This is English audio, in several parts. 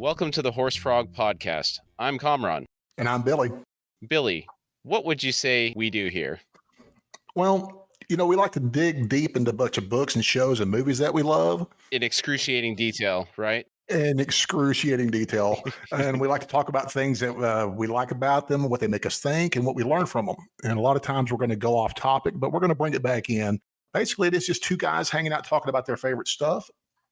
Welcome to the Horse Frog Podcast. I'm Kamran. And I'm Billy. Billy, what would you say we do here? Well, we like to dig deep into a bunch of books and shows and movies that we love. In excruciating detail, right? In excruciating detail. And we like to talk about things that we like about them, what they make us think, and what we learn from them. And a lot of times we're going to go off topic, but we're going to bring it back in. Basically, it is just two guys hanging out talking about their favorite stuff.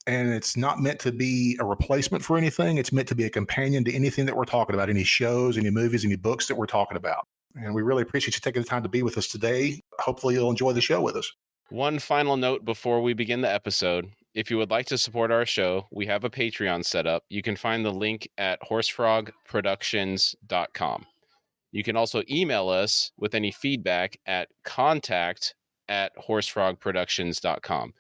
And it's not meant to be a replacement for anything. It's meant to be a companion to anything that we're talking about, any shows, any movies, any books that we're talking about. And we really appreciate you taking the time to be with us today. Hopefully you'll enjoy the show with us. One final note before we begin the episode. If you would like to support our show, we have a Patreon set up. You can find the link at horsefrogproductions.com. You can also email us with any feedback at contact@horsefrogproductions.com.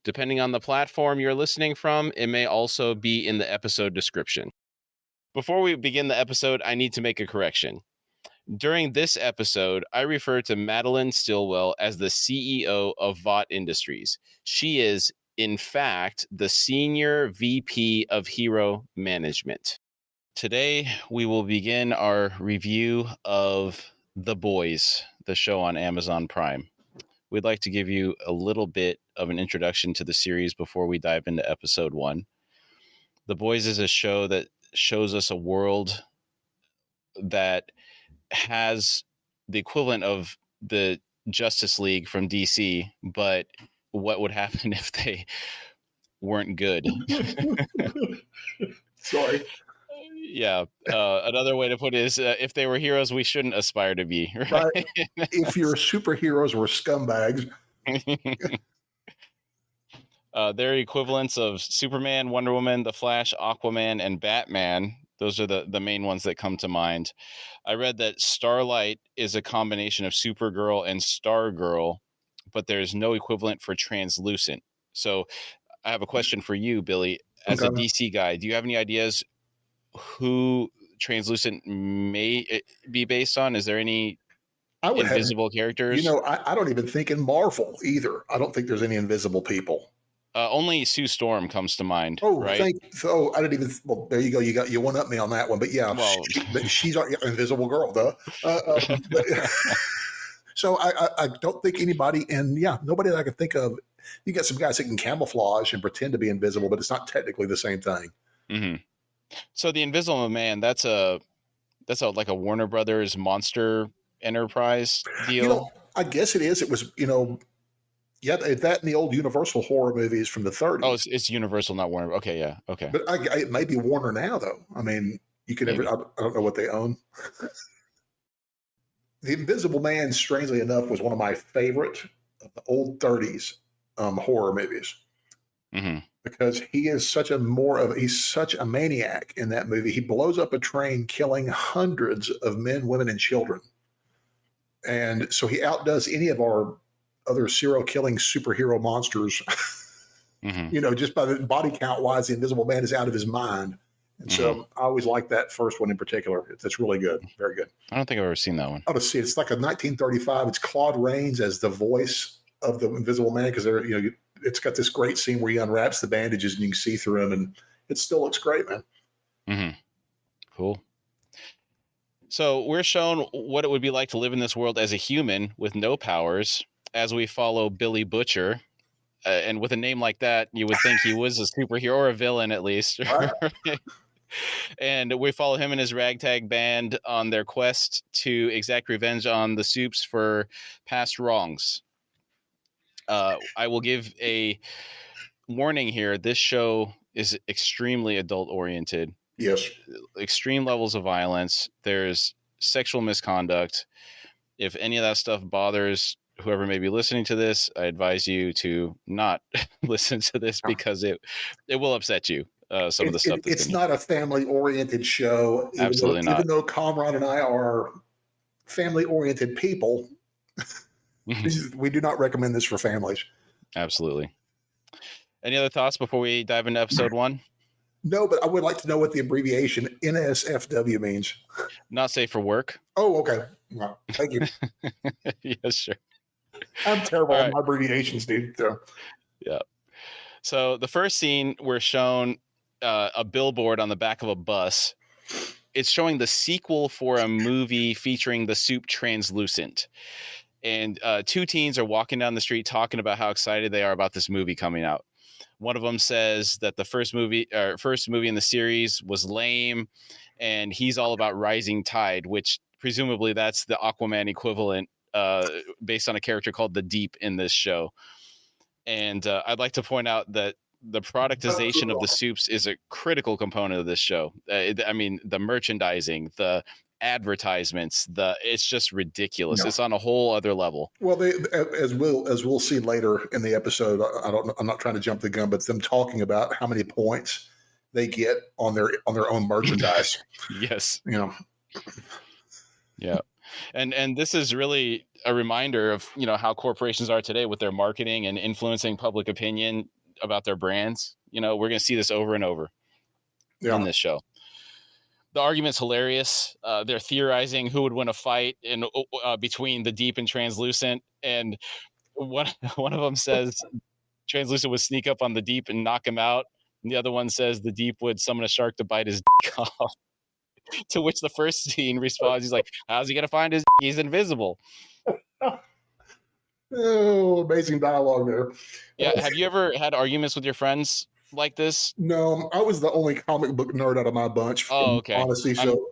Depending on the platform you're listening from, it may also be in the episode description. Before we begin the episode, I need to make a correction. During this episode, I refer to Madeline Stillwell as the CEO of Vought Industries. She is, in fact, the Senior VP of Hero Management. Today, we will begin our review of The Boys, the show on Amazon Prime. We'd like to give you a little bit of an introduction to the series before we dive into episode 1. The Boys is a show that shows us a world that has the equivalent of the Justice League from DC, but what would happen if they weren't good? Sorry. Yeah. Another way to put it is if they were heroes, we shouldn't aspire to be. Right? If you're superheroes, we're scumbags. Their equivalents of Superman, Wonder Woman, The Flash, Aquaman, and Batman. Those are the main ones that come to mind. I read that Starlight is a combination of Supergirl and Stargirl, but there's no equivalent for Translucent. So I have a question for you, Billy. As a DC guy, do you have any ideas who Translucent may be based on? Is there any invisible characters? I don't even think in Marvel either. I don't think there's any invisible people. Only Sue Storm comes to mind. Oh, right? So I didn't even. Well, there you go. You one up me on that one. But yeah, she's an invisible girl, though. So I don't think anybody, and nobody that I can think of. You got some guys that can camouflage and pretend to be invisible, but it's not technically the same thing. Mm-hmm. So the Invisible Man, that's like a Warner Brothers monster enterprise deal. I guess it is. It was, that in the old Universal horror movies from the 30s. Oh, it's Universal, not Warner. Okay, yeah, okay. But it may be Warner now, though. I mean, you could never. I don't know what they own. The Invisible Man, strangely enough, was one of my favorite of the old 30s horror movies. Mm-hmm. Because he is he's such a maniac in that movie. He blows up a train, killing hundreds of men, women, and children. And so he outdoes any of our other serial killing superhero monsters. Mm-hmm. Just by the body count wise, the Invisible Man is out of his mind. And so I always like that first one in particular. That's really good. Very good. I don't think I've ever seen that one. I ought to see it. It's like a 1935. It's Claude Rains as the voice of the Invisible Man, because it's got this great scene where he unwraps the bandages and you can see through them, and it still looks great, man. Mm-hmm. Cool. So we're shown what it would be like to live in this world as a human with no powers, as we follow Billy Butcher. And with a name like that, you would think he was a superhero or a villain, at least. Right? And we follow him and his ragtag band on their quest to exact revenge on the Supes for past wrongs. I will give a warning here. This show is extremely adult-oriented. Yes. Extreme levels of violence. There's sexual misconduct. If any of that stuff bothers whoever may be listening to this, I advise you to not listen to this, because it will upset you. Some of the stuff. It's not a family-oriented show. Absolutely not. Even though Kamran and I are family-oriented people, we do not recommend this for families. Absolutely. Any other thoughts before we dive into episode 1? No, but I would like to know what the abbreviation NSFW means. Not safe for work. Oh, okay. Well, thank you. Yes, sure. I'm terrible on my abbreviations, dude. So. Yeah. So the first scene we're shown a billboard on the back of a bus. It's showing the sequel for a movie featuring the soup Translucent. And two teens are walking down the street talking about how excited they are about this movie coming out. One of them says that the first movie in the series was lame, and he's all about Rising Tide, which presumably that's the Aquaman equivalent, based on a character called the Deep in this show. And I'd like to point out that the productization of the soups is a critical component of this show. I mean, the merchandising, the advertisements, it's just ridiculous. Yeah. It's on a whole other level. Well, as we'll see later in the episode, I'm not trying to jump the gun, but them talking about how many points they get on their own merchandise. Yes. You know. Yeah. And this is really a reminder of, how corporations are today with their marketing and influencing public opinion about their brands. We're going to see this over and over in this show. The argument's hilarious. They're theorizing who would win a fight between the Deep and Translucent. And one of them says Translucent would sneak up on the Deep and knock him out. And the other one says the Deep would summon a shark to bite his dick off. To which the first scene responds, he's like, how's he going to find his dick? He's invisible. Oh, amazing dialogue there. Yeah. Have you ever had arguments with your friends like this? No, I was the only comic book nerd out of my bunch. Oh, okay. Honestly, so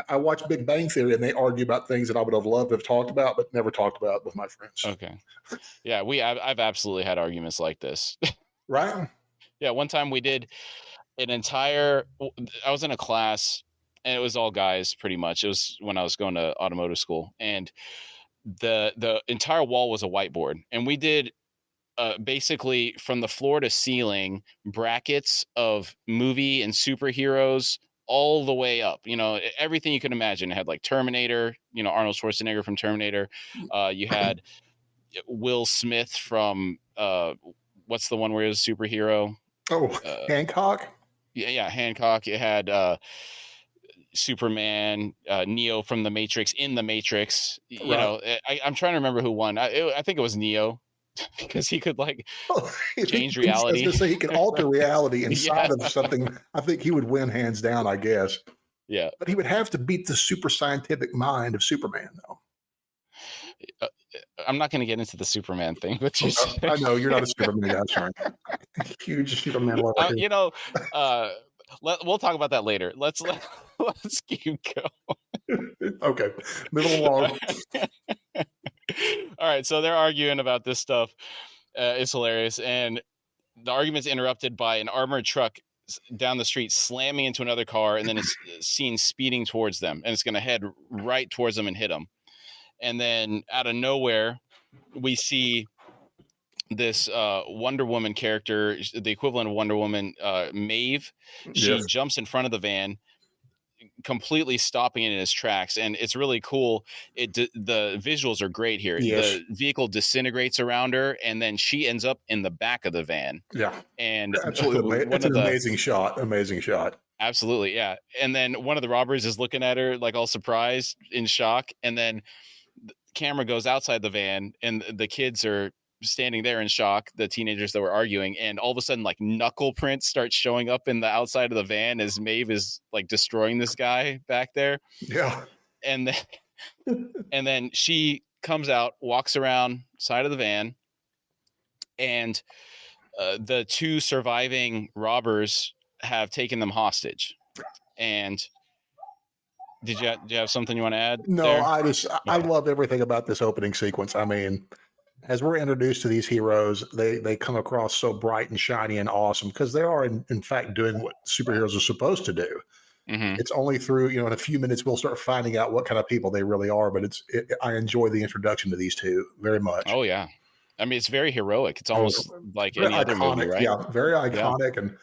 I watch Big Bang Theory, and they argue about things that I would have loved to have talked about, but never talked about with my friends. Okay. Yeah, I've absolutely had arguments like this. Right? Yeah, one time we did I was in a class, and it was all guys pretty much. It was when I was going to automotive school, and the entire wall was a whiteboard, and we did basically from the floor to ceiling brackets of movie and superheroes all the way up. Everything you can imagine. It had like Terminator, Arnold Schwarzenegger from Terminator. You had Will Smith from what's the one where he was a superhero? Hancock. Yeah, Hancock. It had Superman, Neo from the Matrix in the Matrix. I'm trying to remember who won. I think it was Neo, because he could change reality. I was say he could alter reality inside of something. I think he would win hands down, I guess. Yeah, but he would have to beat the super scientific mind of Superman, though. I'm not going to get into the Superman thing, but I know you're not a Superman guy, sorry. Huge Superman lover. We'll talk about that later. Let's keep going. Okay, moving along. All right, so they're arguing about this stuff. It's hilarious, and the argument's interrupted by an armored truck down the street slamming into another car, and then it's seen speeding towards them, and it's going to head right towards them and hit them. And then out of nowhere, we see this Wonder Woman character, the equivalent of Wonder Woman, Maeve. She jumps in front of the van, completely stopping it in its tracks, and it's really cool. The visuals are great here. Yes. The vehicle disintegrates around her, and then she ends up in the back of the van. Yeah, and absolutely, it's an amazing shot. Amazing shot. Absolutely, yeah. And then one of the robbers is looking at her like all surprised, in shock, and then the camera goes outside the van, and the kids are standing there in shock, the teenagers that were arguing, and all of a sudden like knuckle prints start showing up in the outside of the van as Maeve is like destroying this guy back there. Yeah. And then she comes out, walks around side of the van, and the two surviving robbers have taken them hostage. And did you have something you want to add? No, there? I love everything about this opening sequence. I mean, as we're introduced to these heroes, they come across so bright and shiny and awesome because they are in fact doing what superheroes are supposed to do. Mm-hmm. It's only through, in a few minutes we'll start finding out what kind of people they really are. But I enjoy the introduction to these two very much. Oh yeah, I mean it's very heroic. It's almost like any other movie, right? Yeah, very iconic. Yeah. And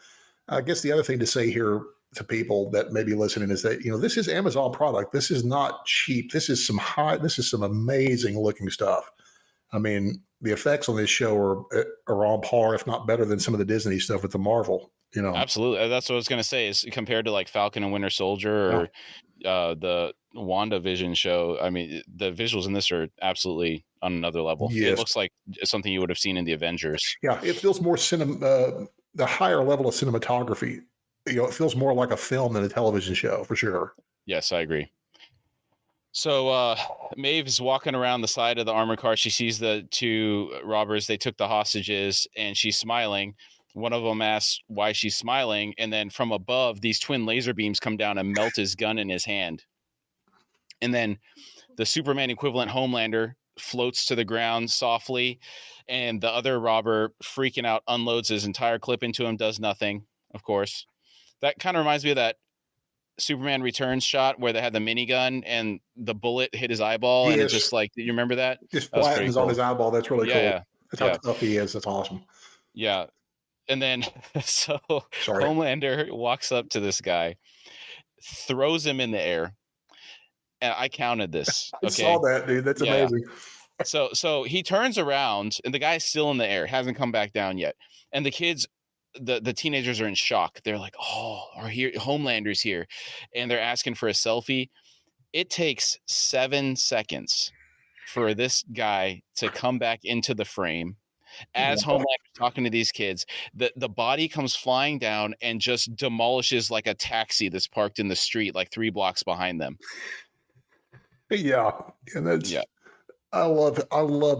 I guess the other thing to say here to people that may be listening is that this is Amazon product. This is not cheap. This is some amazing looking stuff. I mean, the effects on this show are on par, if not better than some of the Disney stuff with the Marvel. Absolutely. That's what I was going to say. Is compared to like Falcon and Winter Soldier or the WandaVision show. I mean, the visuals in this are absolutely on another level. Yes. It looks like something you would have seen in the Avengers. Yeah, it feels more the higher level of cinematography it feels more like a film than a television show for sure. Yes, I agree. So Maeve is walking around the side of the armored car. She sees the two robbers. They took the hostages, and she's smiling. One of them asks why she's smiling, and then from above, these twin laser beams come down and melt his gun in his hand. And then the Superman equivalent Homelander floats to the ground softly, and the other robber, freaking out, unloads his entire clip into him, does nothing, of course. That kind of reminds me of that Superman Returns shot where they had the minigun and the bullet hit his eyeball, and it Yes, just like, you remember that? just That was pretty flattens on cool. his eyeball. That's really cool. Yeah, That's how yeah, tough he is. That's awesome. yeah. And then so Sorry. Homelander walks up to this guy, throws him in the air, and I counted this. I Okay, saw that, dude. That's yeah. amazing. So he turns around, and the guy's still in the air, hasn't come back down yet. And the kids, the teenagers are in shock. They're like, "Oh, Homelander's here," and they're asking for a selfie. It takes 7 seconds for this guy to come back into the frame as Homelander's talking to these kids. The body comes flying down and just demolishes like a taxi that's parked in the street like 3 blocks behind them. Yeah, and that's Yeah. I love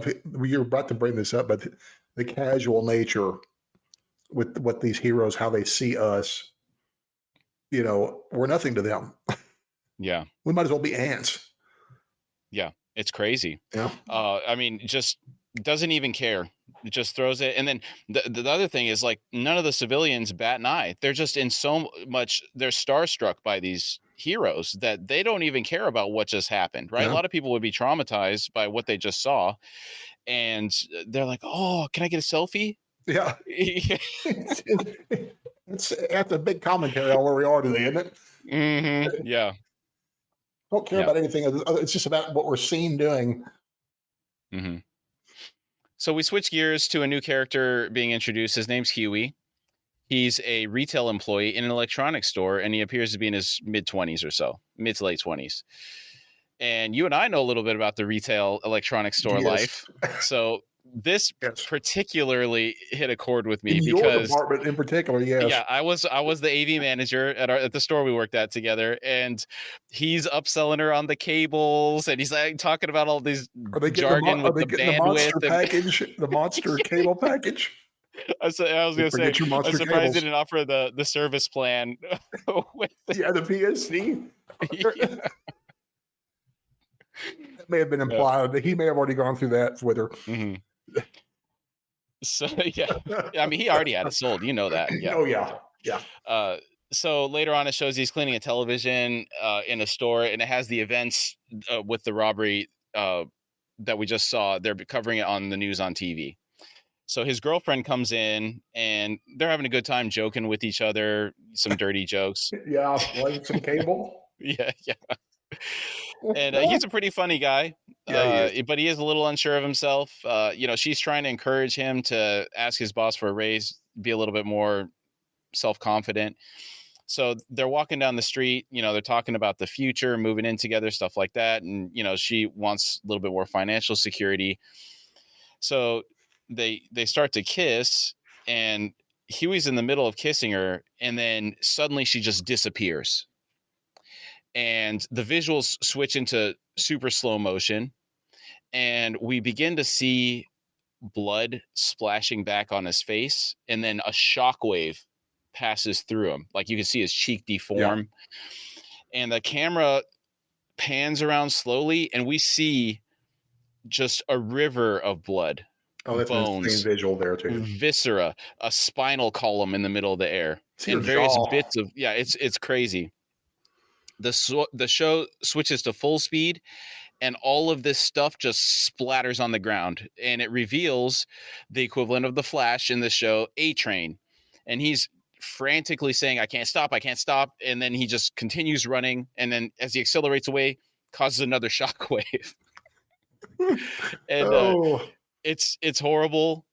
it. You're about to bring this up, but the casual nature with what these heroes, how they see us, we're nothing to them. Yeah. We might as well be ants. Yeah. It's crazy. Yeah. I mean, just doesn't even care. It just throws it. And then the other thing is, like, none of the civilians bat an eye. They're just in so much, they're starstruck by these heroes that they don't even care about what just happened, right? Yeah. A lot of people would be traumatized by what they just saw. And they're like, "Oh, can I get a selfie?" Yeah. That's a big commentary on where we are today, isn't it? Mm-hmm. Yeah. Don't care about anything. It's just about what we're seen doing. Mm-hmm. So we switch gears to a new character being introduced. His name's Huey. He's a retail employee in an electronics store, and he appears to be in his mid-20s or so, mid to late 20s. And you and I know a little bit about the retail electronics store life. So this particularly hit a chord with me in because your department in particular. Yes. Yeah, I was the AV manager at the store we worked at together, and he's upselling her on the cables, and he's like talking about all these jargon with the bandwidth, the monster cable package. I was gonna say, I'm surprised they didn't offer the service plan. The PSC. Yeah. That may have been implied that he may have already gone through that with her. Mm-hmm. So yeah, I mean, he already had it sold. You know that. Yeah. Oh yeah. So later on, it shows he's cleaning a television in a store, and it has the events with the robbery that we just saw. They're covering it on the news on TV. So his girlfriend comes in, and they're having a good time joking with each other, some dirty jokes. Yeah, like some cable. Yeah. And he's a pretty funny guy, but he is a little unsure of himself. She's trying to encourage him to ask his boss for a raise, be a little bit more self-confident. So they're walking down the street, they're talking about the future, moving in together, stuff like that. And, she wants a little bit more financial security. So they start to kiss, and Huey's in the middle of kissing her. And then suddenly she just disappears. And the visuals switch into super slow motion, and we begin to see blood splashing back on his face, and then a shockwave passes through him. Like, you can see his cheek deform, and the camera pans around slowly, and we see just a river of blood. Oh, that's an insane visual there too. Viscera, a spinal column in the middle of the air, and various bits of it's crazy. The show switches to full speed, and all of this stuff just splatters on the ground, and it reveals the equivalent of the Flash in the show, A-Train. And he's frantically saying, I can't stop. And then he just continues running. And then as he accelerates away, causes another shockwave. And it's horrible.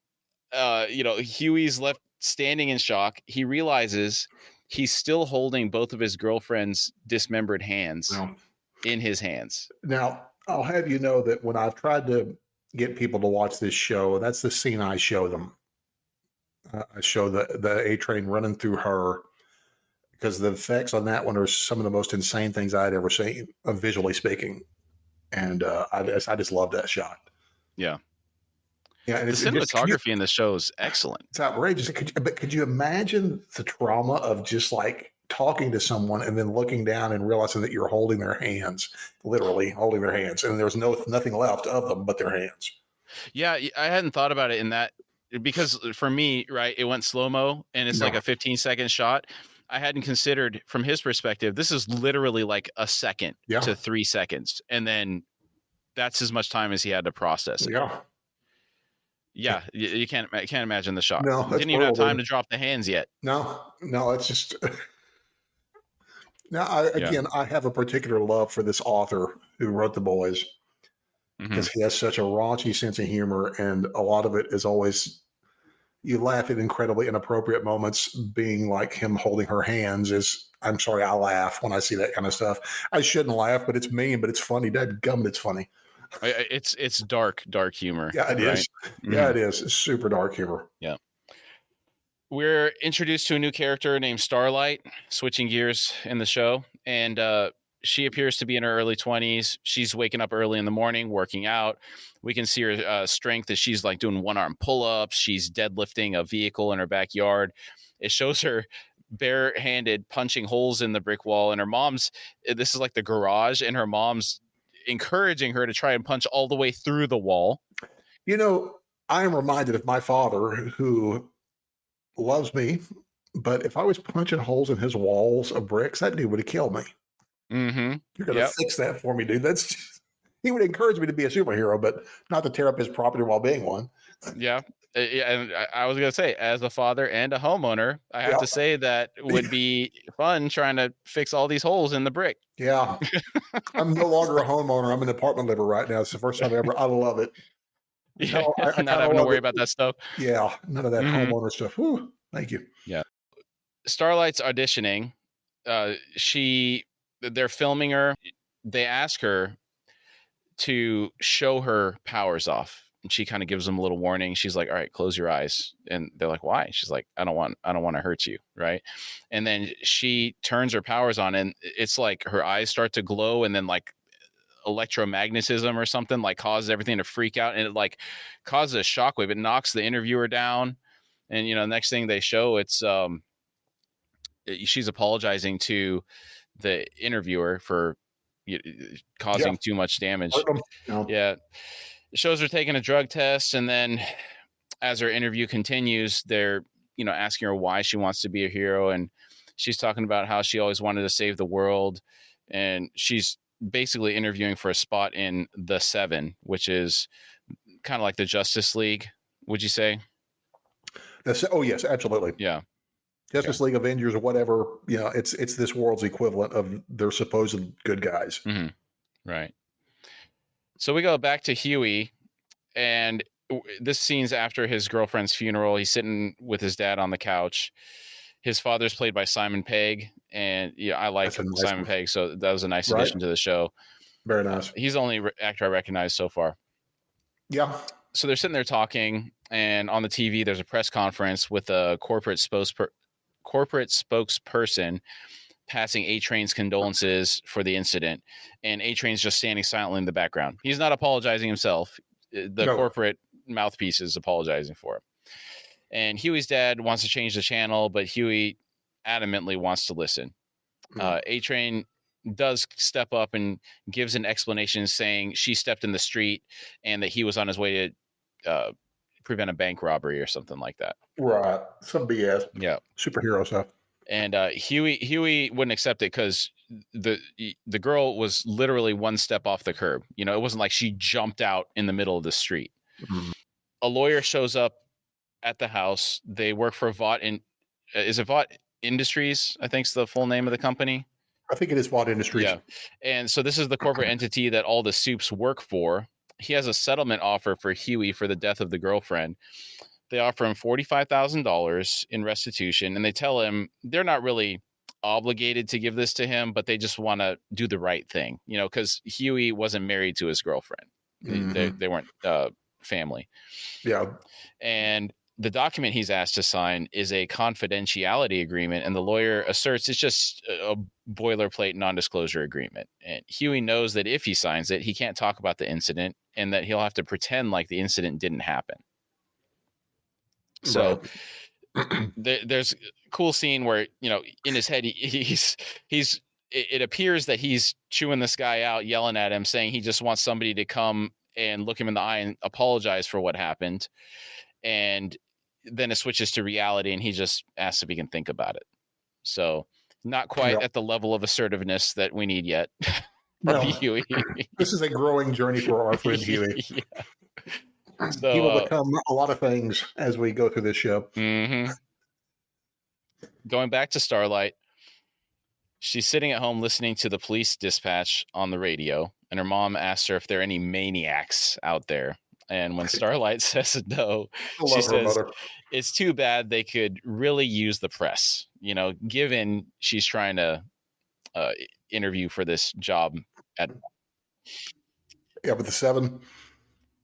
Huey's left standing in shock. He realizes he's still holding both of his girlfriend's dismembered hands in his hands. Now, I'll have you know that when I've tried to get people to watch this show, that's the scene I show them. I show the A-Train running through her. because the effects on that one are some of the most insane things I'd ever seen, visually speaking. And I just love that shot. Yeah. Yeah, and The it's just cinematography in the show is excellent. it's outrageous. But could you imagine the trauma of just like talking to someone and then looking down and realizing that you're holding their hands, literally holding their hands, and there's nothing left of them but their hands. Yeah, I hadn't thought about it in that, because for me, right, it went slow-mo and it's like Yeah. a 15-second shot. I hadn't considered from his perspective, this is literally like a second Yeah. to 3 seconds. And then that's as much time as he had to process it. Yeah. Yeah, you can't imagine the shock. No, that's Didn't even have brutal, time dude. to drop the hands yet. No, it's just now. Yeah. I have a particular love for this author who wrote The Boys because he has such a raunchy sense of humor, and a lot of it is always you laugh at incredibly inappropriate moments. Being like him holding her hands is. I'm sorry, I laugh when I see that kind of stuff. I shouldn't laugh, but it's mean, but it's funny. Dadgummit, it's funny. It's dark humor. Yeah, it right? is. Yeah, it is. It's super dark humor. Yeah. We're introduced to a new character named Starlight, switching gears in the show. And she appears to be in her early 20s. She's waking up early in the morning, working out. We can see her strength as she's like doing one-arm pull-ups. She's deadlifting a vehicle in her backyard. It shows her barehanded punching holes in the brick wall. And her mom's, this is like the garage, and her mom's encouraging her to try and punch all the way through the wall. You know, I am reminded of my father who loves me, but if I was punching holes in his walls of bricks, that dude would have killed me. Mm-hmm. You're going to fix that for me, dude. He would encourage me to be a superhero, but not to tear up his property while being one. Yeah. And I was going to say, as a father and a homeowner, I have to say that would be fun trying to fix all these holes in the brick. Yeah. I'm no longer a homeowner. I'm an apartment liver right now. It's the first time ever. I love it. Yeah, no, not having to worry about that stuff. Yeah, none of that homeowner stuff. Whew, thank you. Yeah. Starlight's auditioning. They're filming her. They ask her to show her powers off. And she kind of gives them a little warning. She's like, all right, close your eyes. And they're like, why? She's like, I don't want to hurt you. Right. And then she turns her powers on, and it's like her eyes start to glow, and then like electromagnetism or something like causes everything to freak out, and it like causes a shockwave. It knocks the interviewer down. And, next thing they show, it's she's apologizing to the interviewer for causing too much damage. Yeah. It shows her taking a drug test, and then as her interview continues, they're, asking her why she wants to be a hero. And she's talking about how she always wanted to save the world. And she's basically interviewing for a spot in The Seven, which is kind of like the Justice League, would you say? Oh, yes, absolutely. Yeah. Justice League, Avengers, or whatever. It's this world's equivalent of their supposed good guys. Mm-hmm. Right. So we go back to Huey, and this scene's after his girlfriend's funeral. He's sitting with his dad on the couch. His father's played by Simon Pegg, and I like Simon Pegg, so that was a nice addition to the show. Very nice. He's the only actor I recognize so far. Yeah. So they're sitting there talking, and on the TV, there's a press conference with a corporate spokesperson passing A-Train's condolences for the incident, and A-Train's just standing silently in the background. He's not apologizing himself. The corporate mouthpiece is apologizing for him. And Huey's dad wants to change the channel, but Huey adamantly wants to listen. A-Train does step up and gives an explanation saying she stepped in the street and that he was on his way to prevent a bank robbery or something like that. Right. Some BS. Yeah. Superhero stuff. And Huey wouldn't accept it because the girl was literally one step off the curb. It wasn't like she jumped out in the middle of the street. Mm-hmm. A lawyer shows up at the house. They work for Vought is it Vought Industries? I think it's the full name of the company. I think it is Vought Industries. Yeah. And so this is the corporate entity that all the Supes work for. He has a settlement offer for Huey for the death of the girlfriend. They offer him $45,000 in restitution, and they tell him they're not really obligated to give this to him, but they just want to do the right thing, because Huey wasn't married to his girlfriend. Mm-hmm. They weren't family. Yeah. And the document he's asked to sign is a confidentiality agreement, and the lawyer asserts it's just a boilerplate non-disclosure agreement. And Huey knows that if he signs it, he can't talk about the incident, and that he'll have to pretend like the incident didn't happen. So there's a cool scene where, in his head, it appears that he's chewing this guy out, yelling at him, saying he just wants somebody to come and look him in the eye and apologize for what happened. And then it switches to reality, and he just asks if he can think about it. So not quite at the level of assertiveness that we need yet from Huey. This is a growing journey for our friend Huey. Yeah. So, he will become a lot of things as we go through this show. Mm-hmm. Going back to Starlight, she's sitting at home listening to the police dispatch on the radio, and her mom asks her if there are any maniacs out there. And when Starlight says no, she says it's too bad, they could really use the press, given she's trying to interview for this job at. Yeah, with the 7.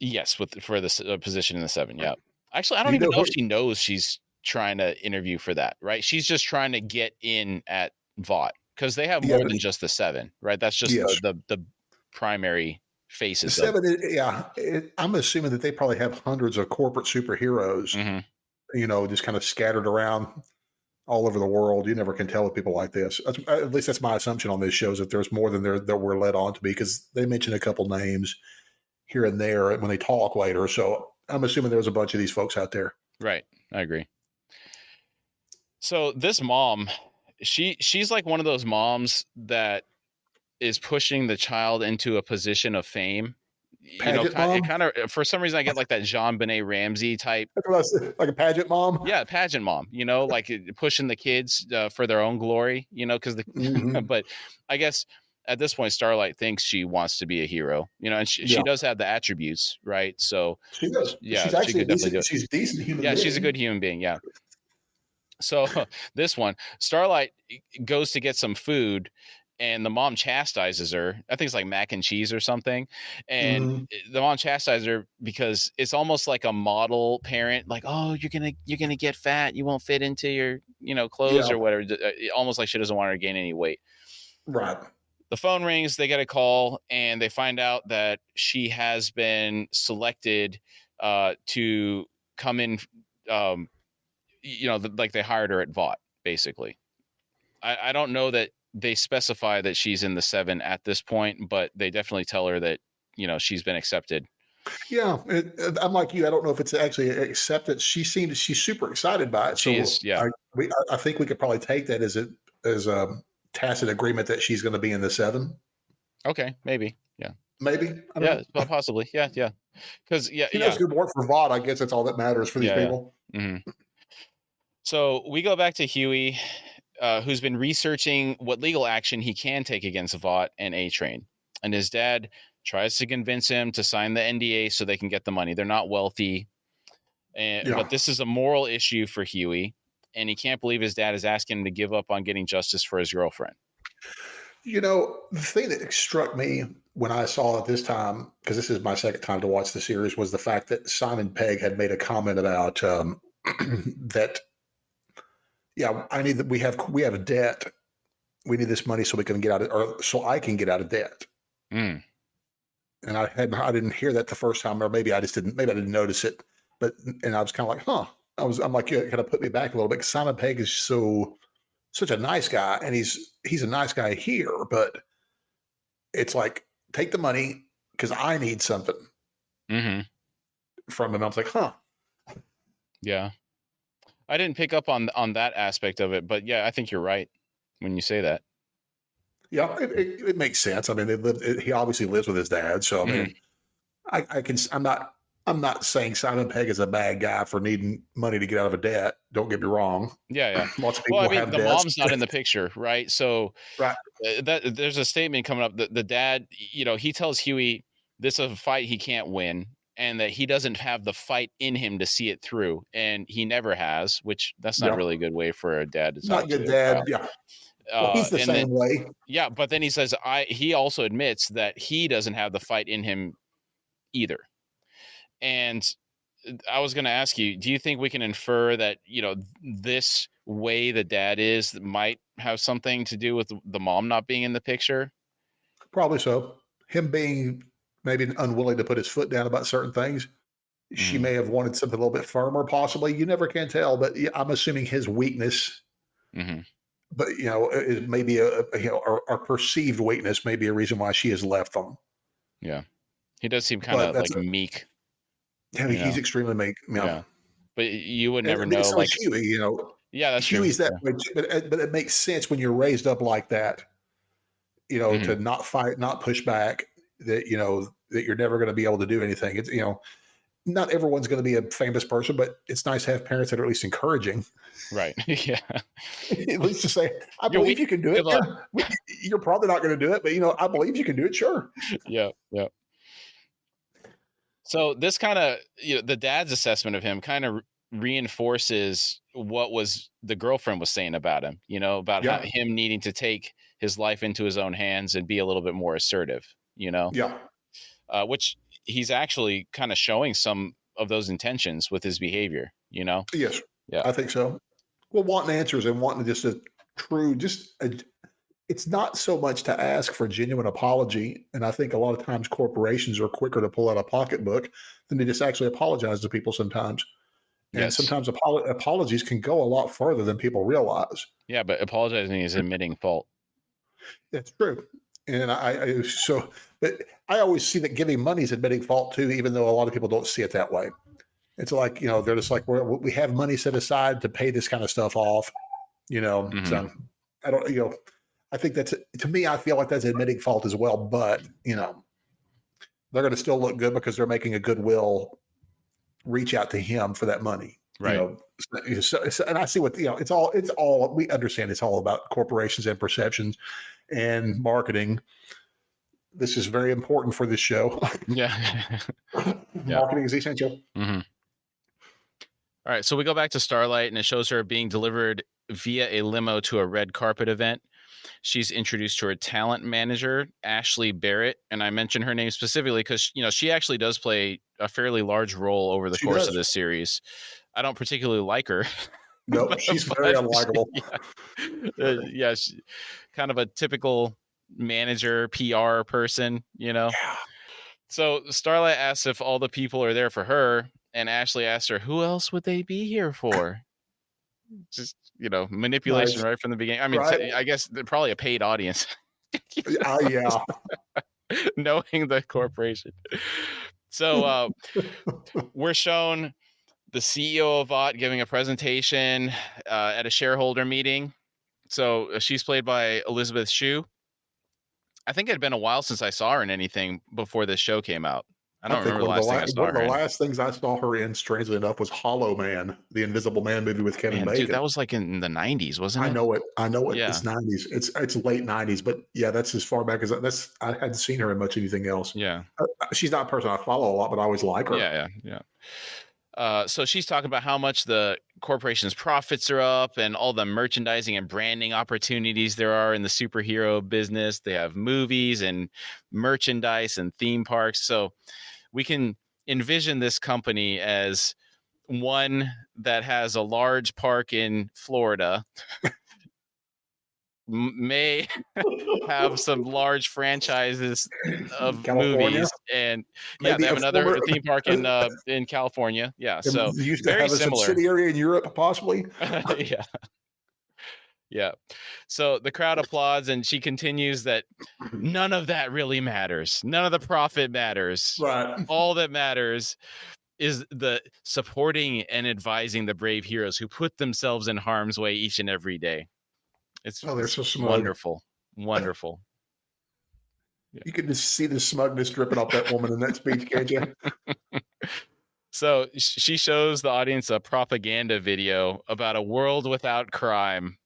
Yes, for this position in the 7. Yeah. Actually, I don't even know if she knows she's trying to interview for that, right? She's just trying to get in at Vought, because they have more than just the 7, right? That's just the primary faces. The 7, I'm assuming that they probably have hundreds of corporate superheroes, just kind of scattered around all over the world. You never can tell with people like this. At least that's my assumption on this show, is that there's more than that we're led on to be, because they mention a couple names here and there when they talk later. So I'm assuming there's a bunch of these folks out there. Right. I agree. So this mom, she's like one of those moms that is pushing the child into a position of fame. It kind of, for some reason, I get like that JonBenet Ramsey type, like a pageant mom. Yeah, pageant mom. Like pushing the kids for their own glory. Because but I guess at this point, Starlight thinks she wants to be a hero. And she does have the attributes, right? So she does. Yeah, she's actually she's a decent human being. Yeah, she's a good human being. Yeah. So this one, Starlight goes to get some food, and the mom chastises her. I think it's like mac and cheese or something. And the mom chastises her because it's almost like a model parent, like, oh, you're gonna get fat, you won't fit into your clothes or whatever. Almost like she doesn't want her to gain any weight. Right. The phone rings, they get a call, and they find out that she has been selected to come in. Like they hired her at Vought, basically. I don't know that they specify that she's in the 7 at this point, but they definitely tell her that, she's been accepted. Yeah. I'm like you. I don't know if it's actually accepted. She's super excited by it. She is, yeah. I think we could probably take that as a tacit agreement that she's going to be in the 7. Okay. Maybe. Yeah. Maybe. Yeah. Possibly. Yeah. Yeah. Because she does good work for Vought. I guess that's all that matters for these people. Yeah. Mm-hmm. So we go back to Huey, who's been researching what legal action he can take against Vought and A-Train. And his dad tries to convince him to sign the NDA so they can get the money. They're not wealthy. But this is a moral issue for Huey, and he can't believe his dad is asking him to give up on getting justice for his girlfriend. The thing that struck me when I saw it this time, because this is my second time to watch the series, was the fact that Simon Pegg had made a comment about that. Yeah, I need that. We have a debt. We need this money so we can get out of, or so I can get out of debt. And I didn't hear that the first time, or maybe I didn't notice it. And I was kind of like, huh. I'm like, it kind of put me back a little bit, because Simon Pegg is such a nice guy, and he's a nice guy here, but it's like, take the money because I need something from him. I was like, huh. Yeah. I didn't pick up on that aspect of it, but yeah, I think you're right when you say that. Yeah, it makes sense. I mean, he obviously lives with his dad, so I mean, I'm not saying Simon Pegg is a bad guy for needing money to get out of a debt. Don't get me wrong. Yeah. Lots of people have the debts. Mom's not in the picture, right? So right. That there's a statement coming up that the dad, he tells Huey this is a fight he can't win, and that he doesn't have the fight in him to see it through, and he never has, which that's not really a good way for a dad to talk. Not good dad, yeah. Well, he's the same way. Yeah, but then he says he also admits that he doesn't have the fight in him either. And I was going to ask you, do you think we can infer that, this way the dad is might have something to do with the mom not being in the picture? Probably so. Him being maybe unwilling to put his foot down about certain things. She Hmm. may have wanted something a little bit firmer, possibly. You never can tell, but yeah, I'm assuming his weakness, Hmm. but it may be a perceived weakness, may be a reason why she has left them. Yeah. He does seem kind But of that's like meek, I mean, you he's know? extremely meek. Yeah. But you would And never know, so is like, Huey. yeah, that's true. Huey's that Yeah. way too, but it makes sense when you're raised up like that. To Hmm. not fight, not push back. That you're never going to be able to do anything. It's not everyone's going to be a famous person, but it's nice to have parents that are at least encouraging. Right. Yeah. At least to say, I You're believe weak. you can do it. Good luck. Yeah, you're probably not going to do it, but I believe you can do it. Sure. Yeah. Yeah. So this kind of, the dad's assessment of him kind of reinforces what was the girlfriend was saying about him, about how Yeah. him needing to take his life into his own hands and be a little bit more assertive, Yeah. which he's actually kind of showing some of those intentions with his behavior. Yes, Yeah. I think so. Well, wanting answers and wanting just a true, it's not so much to ask for genuine apology. And I think a lot of times corporations are quicker to pull out a pocketbook than to just actually apologize to people sometimes. And Yes. sometimes apologies can go a lot further than people realize. Yeah. But apologizing is admitting fault. That's true. And but I always see that giving money is admitting fault too, even though a lot of people don't see it that way. It's like, they're just like, we have money set aside to pay this kind of stuff off, Hmm. so I don't, I think that's, to me, I feel like that's admitting fault as well, but, they're going to still look good because they're making a goodwill reach out to him for that money, Right. and I see what, it's all, we understand it's all about corporations and perceptions and marketing. This is very important for this show. Yeah. Yeah. Marketing is essential. Hmm. All right, so we go back to Starlight, and it shows her being delivered via a limo to a red carpet event. She's introduced to her talent manager, Ashley Barrett, and I mention her name specifically because she actually does play a fairly large role over the She course of does. this series. I don't particularly like her, No, she's very but unlikable. yeah, kind of a typical manager, PR person. Yeah. So Starlight asks if all the people are there for her, and Ashley asks her, who else would they be here for? Just, manipulation Nice. right from the beginning. I mean, Right. I guess they're probably a paid audience, Yeah. knowing the corporation. So we're shown the CEO of VOT giving a presentation at a shareholder meeting. So she's played by Elizabeth Shue. I think it had been a while since I saw her in anything before this show came out. I I don't think remember the last thing I saw one of her the in. last things I saw her in, strangely enough, was Hollow Man, the Invisible Man movie with Kevin Man, dude, Bacon. that was like in the 90s, wasn't I it? know it. I know it. Yeah. It's 90s. It's late 90s, but yeah, that's as far back as I hadn't seen her in much anything else. Yeah. She's not a person I follow a lot, but I always like her. Yeah. So she's talking about how much the corporation's profits are up and all the merchandising and branding opportunities there are in the superhero business. They have movies and merchandise and theme parks. So we can envision this company as one that has a large park in Florida, may have some large franchises of California, movies, and yeah, they maybe have a another former theme park in California. Yeah, so used to very have a similar. subsidiary in Europe, possibly. Yeah. Yeah. So the crowd applauds, and she continues that none of that really matters. None of the profit matters. Right. All that matters is the supporting and advising the brave heroes who put themselves in harm's way each and every day. Oh, they're It's so smug. wonderful. Wonderful. Yeah. You can just see the smugness dripping off that woman in that speech, can't you? So she shows the audience a propaganda video about a world without crime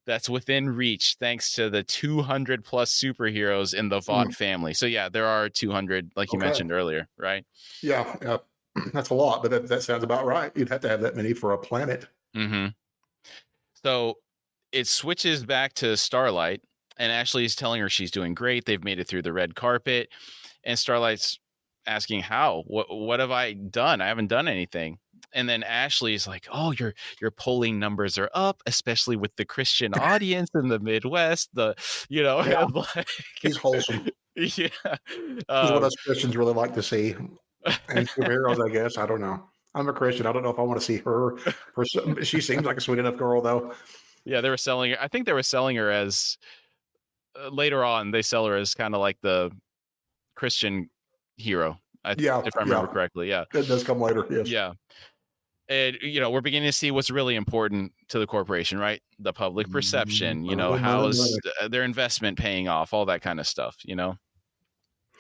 that's within reach thanks to the 200 plus superheroes in the VOT family. So yeah, there are 200, like you Okay. mentioned earlier, right? Yeah. That's a lot, but that sounds about right. You'd have to have that many for a planet. Mm-hmm. So it switches back to Starlight, and Ashley is telling her she's doing great. They've made it through the red carpet, and Starlight's asking how, what have I done? I haven't done anything. And then Ashley's like, oh, your polling numbers are up, especially with the Christian audience in the Midwest. Yeah, And like, he's wholesome. yeah. This is what Um, us Christians really like to see. And superheroes, I guess. I don't know. I'm a Christian. I don't know if I want to see her. She seems like a sweet enough girl, though. yeah, they were selling her. I think they were selling her as later on. They sell her as kind of like the Christian hero. Yeah, If I yeah. remember correctly. Yeah. That does come later. Yes. Yeah. And we're beginning to see what's really important to the corporation, right? The public perception, Money, money, how's money. their investment paying off, all that kind of stuff.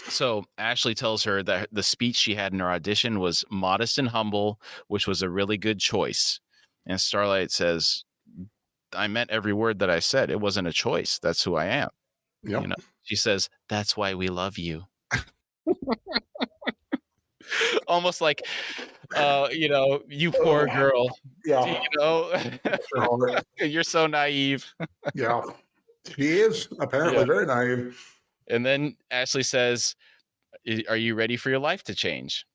So Ashley tells her that the speech she had in her audition was modest and humble, which was a really good choice. And Starlight says, I meant every word that I said. It wasn't a choice. That's who I am. Yep. She says, that's why we love you. Almost like, you poor girl. Yeah. You're so naive. Yeah. She is apparently very naive. And then Ashley says, are you ready for your life to change?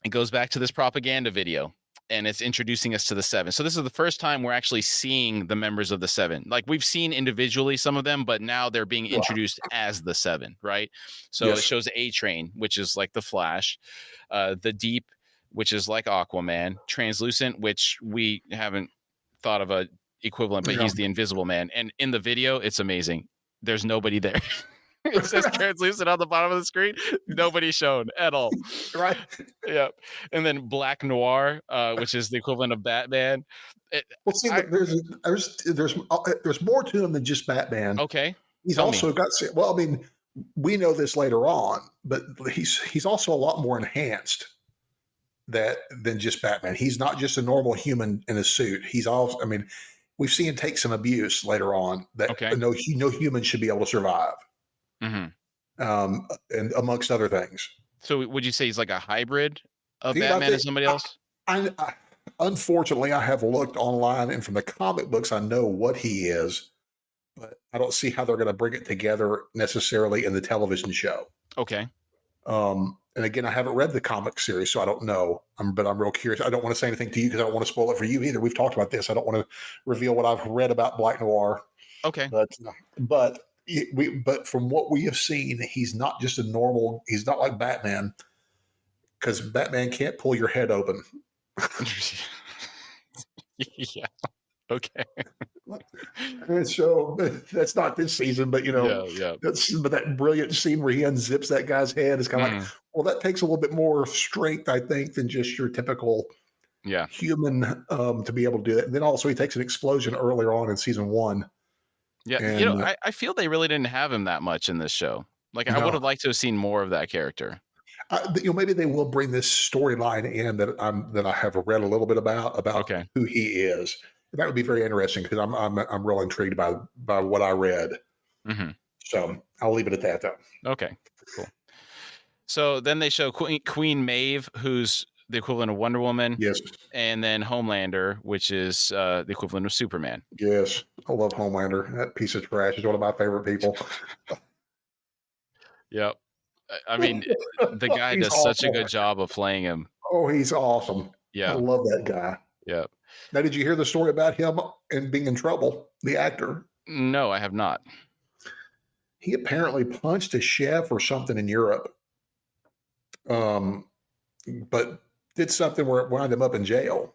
It goes back to this propaganda video, and it's introducing us to the Seven. So this is the first time we're actually seeing the members of the Seven. Like, we've seen individually some of them, but now they're being introduced as the Seven, right? So It shows A-Train, which is like the Flash, the Deep, which is like Aquaman, Translucent, which we haven't thought of a equivalent, but he's the Invisible Man. And in the video, it's amazing. There's nobody there. It says Translucent on the bottom of the screen. Nobody's shown at all. Right. Yeah. And then Black Noir, which is the equivalent of Batman. There's more to him than just Batman. Okay. He's also got. Well, I mean, we know this later on, but he's also a lot more enhanced than just Batman. He's not just a normal human in a suit. He's also. I mean, we've seen him take some abuse later on that no human should be able to survive. Mm-hmm. And amongst other things. So would you say he's like a hybrid of Batman and somebody else? Unfortunately, I have looked online, and from the comic books, I know what he is, but I don't see how they're going to bring it together necessarily in the television show. Okay. And again, I haven't read the comic series, so I don't know. But I'm real curious. I don't want to say anything to you because I don't want to spoil it for you either. We've talked about this. I don't want to reveal what I've read about Black Noir. Okay. But from what we have seen, he's not just he's not like Batman, because Batman can't pull your head open. Yeah. Okay. And so that's not this season, but but that brilliant scene where he unzips that guy's head is kind of like, well, that takes a little bit more strength, I think, than just your typical human to be able to do that. And then also he takes an explosion earlier on in season 1. Yeah, and, I feel they really didn't have him that much in this show. Like, I would have liked to have seen more of that character. Maybe they will bring this storyline in that I have read a little bit about who he is. That would be very interesting because I'm real intrigued by what I read. Mm-hmm. So I'll leave it at that, though. Okay, cool. So then they show Queen Maeve, who's the equivalent of Wonder Woman. Yes. And then Homelander, which is the equivalent of Superman. Yes. I love Homelander. That piece of trash is one of my favorite people. Yep. I mean, the guy does such a good job of playing him. Oh, he's awesome. Yeah. I love that guy. Yeah. Now, did you hear the story about him and being in trouble, the actor? No, I have not. He apparently punched a chef or something in Europe. But did something where it wound him up in jail,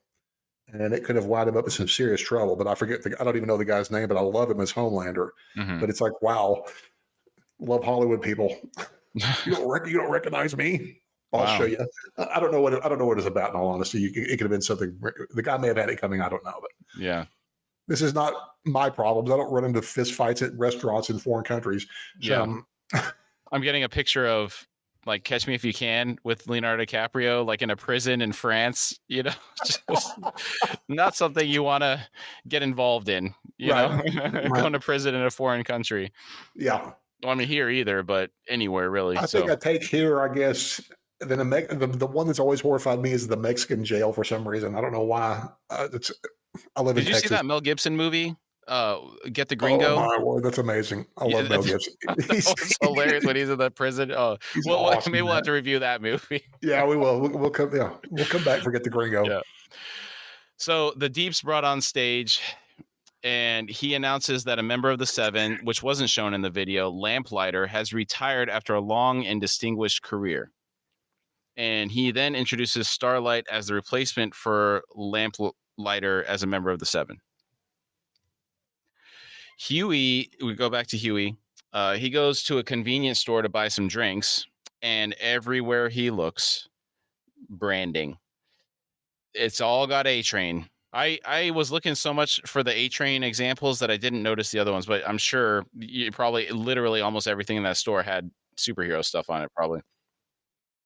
and it could have wound him up in some serious trouble. But I forget. I don't even know the guy's name, but I love him as Homelander. Mm-hmm. But it's like, wow, love Hollywood people. You don't recognize me? I'll show you. I don't know what it's about. In all honesty, it could have been something. The guy may have had it coming. I don't know, but yeah, this is not my problems. I don't run into fist fights at restaurants in foreign countries. So, yeah, I'm getting a picture of, like, Catch Me If You Can with Leonardo DiCaprio, like in a prison in France, just not something you want to get involved in, going to prison in a foreign country. Yeah. Well, I mean, here either, but anywhere really. I think I take here, I guess. Then the one that's always horrified me is the Mexican jail for some reason. I don't know why. I live in Texas. Did you see that Mel Gibson movie? Get the Oh Gringo. my word, that's amazing. I Yeah, love Mel Gibson. that was hilarious when he's in the prison. Oh, He's well, awesome, maybe we'll have man. to review that movie. Yeah, we will. We'll come. Yeah, we'll come back. Forget the Gringo. Yeah. So the Deep's brought on stage, and he announces that a member of the Seven, which wasn't shown in the video, Lamplighter, has retired after a long and distinguished career. And he then introduces Starlight as the replacement for Lamplighter as a member of the Seven. Huey, we go back to Huey. He goes to a convenience store to buy some drinks, and everywhere he looks, branding. It's all got A Train. I was looking so much for the A Train examples that I didn't notice the other ones, but I'm sure you probably literally almost everything in that store had superhero stuff on it, probably.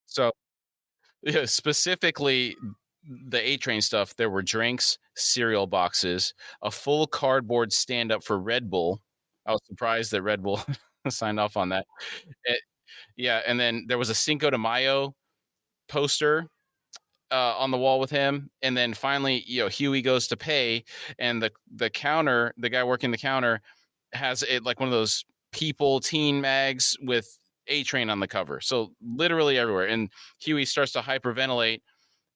So, yeah, specifically the A Train stuff, there were drinks, cereal boxes, a full cardboard stand up for Red Bull. I was surprised that Red Bull signed off on that. It, yeah, and then there was a Cinco de Mayo poster on the wall with him, and then finally, Huey goes to pay, and the counter, the guy working the counter, has it like one of those People teen mags with A Train on the cover, so literally everywhere. And Huey starts to hyperventilate,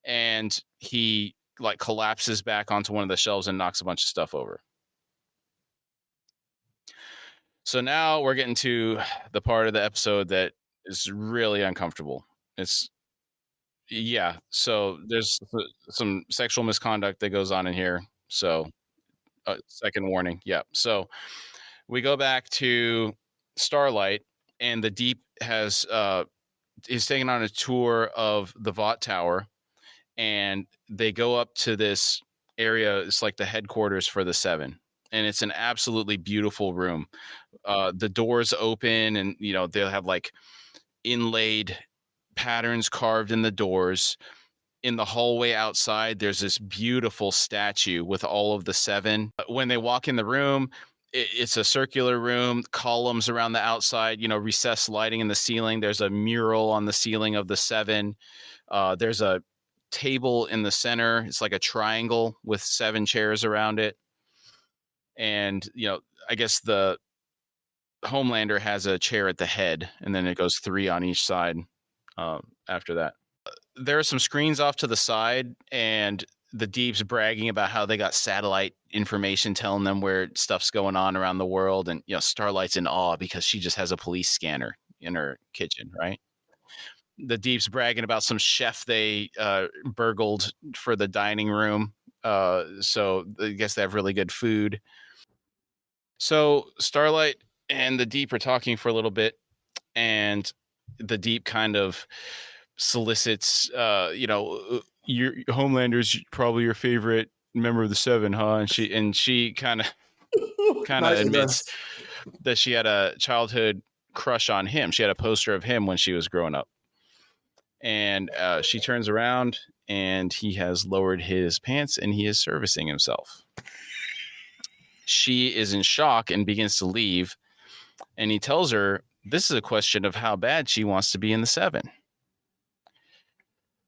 and he like collapses back onto one of the shelves and knocks a bunch of stuff over. So now we're getting to the part of the episode that is really uncomfortable. It's Yeah, so there's some sexual misconduct that goes on in here. So, second warning. Yeah. So we go back to Starlight, and the Deep is taking on a tour of the Vought Tower, and they go up to this area. It's like the headquarters for the Seven, and it's an absolutely beautiful room. The doors open, and they'll have like inlaid patterns carved in the doors. In the hallway outside, there's this beautiful statue with all of the Seven. When they walk in the room, it's a circular room, columns around the outside, recessed lighting in the ceiling. There's a mural on the ceiling of the Seven. There's a table in the center. It's like a triangle with 7 chairs around it. And, I guess the Homelander has a chair at the head, and then it goes 3 on each side after that. There are some screens off to the side, and the Deep's bragging about how they got satellite information telling them where stuff's going on around the world. And, Starlight's in awe because she just has a police scanner in her kitchen, right? The Deep's bragging about some chef they burgled for the dining room. So I guess they have really good food. So Starlight and the Deep are talking for a little bit, and the Deep kind of solicits, your Homelander's probably your favorite member of the Seven, huh? And she kind of admits that she had a childhood crush on him. She had a poster of him when she was growing up. And she turns around, and he has lowered his pants, and he is servicing himself. She is in shock and begins to leave. And he tells her this is a question of how bad she wants to be in the Seven.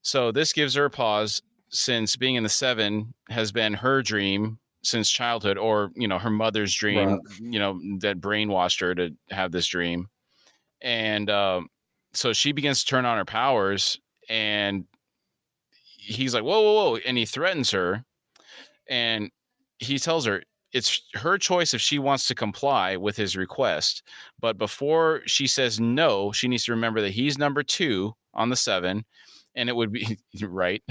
So this gives her a pause, since being in the Seven has been her dream since childhood, or, her mother's dream, right, that brainwashed her to have this dream. And so she begins to turn on her powers, and he's like, whoa, whoa, whoa. And he threatens her, and he tells her it's her choice if she wants to comply with his request. But before she says no, she needs to remember that he's number 2 on the Seven. And it would be right,